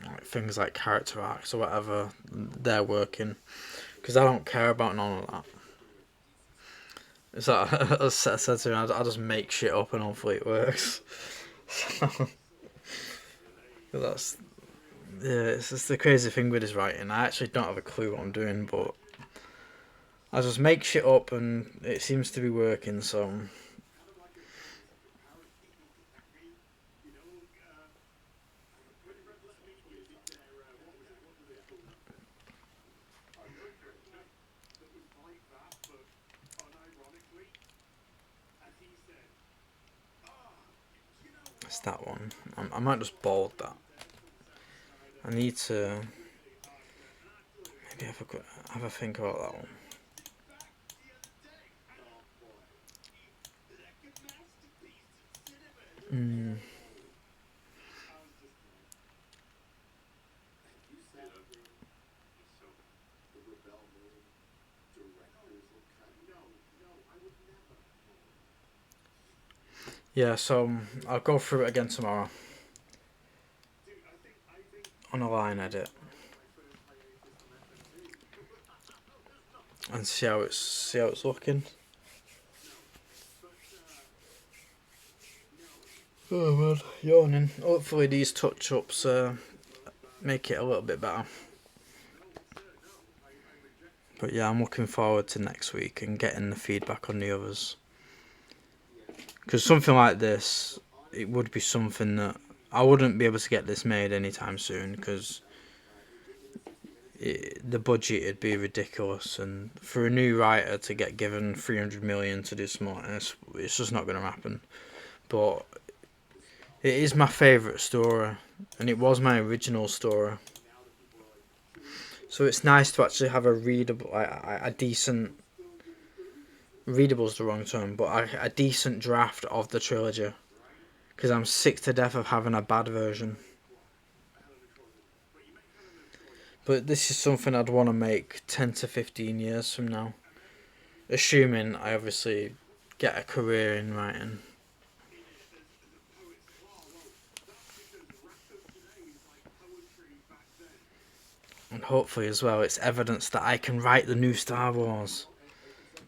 like things like character arcs or whatever, they're working, because I don't care about none of that. It's like I said to him, I just make shit up and hopefully it works. So, it's just the crazy thing with his writing. I actually don't have a clue what I'm doing, but I just make shit up and it seems to be working, so... It's that one. I might just bold that. I need to maybe have a think about that one. Yeah, so I'll go through it again tomorrow on a line edit and see how it's looking. Oh man, yawning. Hopefully these touch-ups make it a little bit better. But yeah, I'm looking forward to next week and getting the feedback on the others. Because something like this, it would be something that I wouldn't be able to get this made anytime soon, because the budget would be ridiculous, and for a new writer to get given 300 million to do something like this, it's just not going to happen. But it is my favourite story, and it was my original story. So it's nice to actually have a readable, a decent... Readable's the wrong term, but a decent draft of the trilogy, because I'm sick to death of having a bad version. But this is something I'd want to make 10 to 15 years from now, assuming I obviously get a career in writing. And hopefully as well it's evidence that I can write the new Star Wars,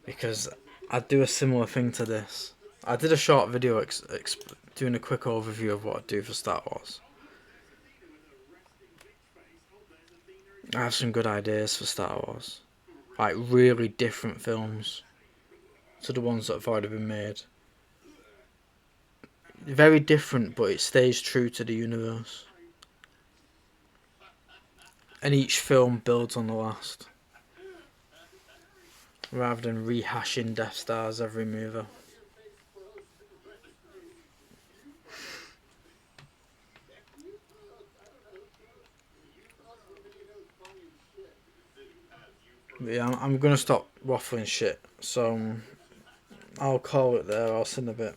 because I'd do a similar thing to this. I did a short video doing a quick overview of what I'd do for Star Wars. I have some good ideas for Star Wars. Like really different films to the ones that have already been made. Very different, but it stays true to the universe. And each film builds on the last, rather than rehashing Death Stars every movie. But yeah, I'm gonna stop waffling shit, so I'll call it there. I'll see you in a bit.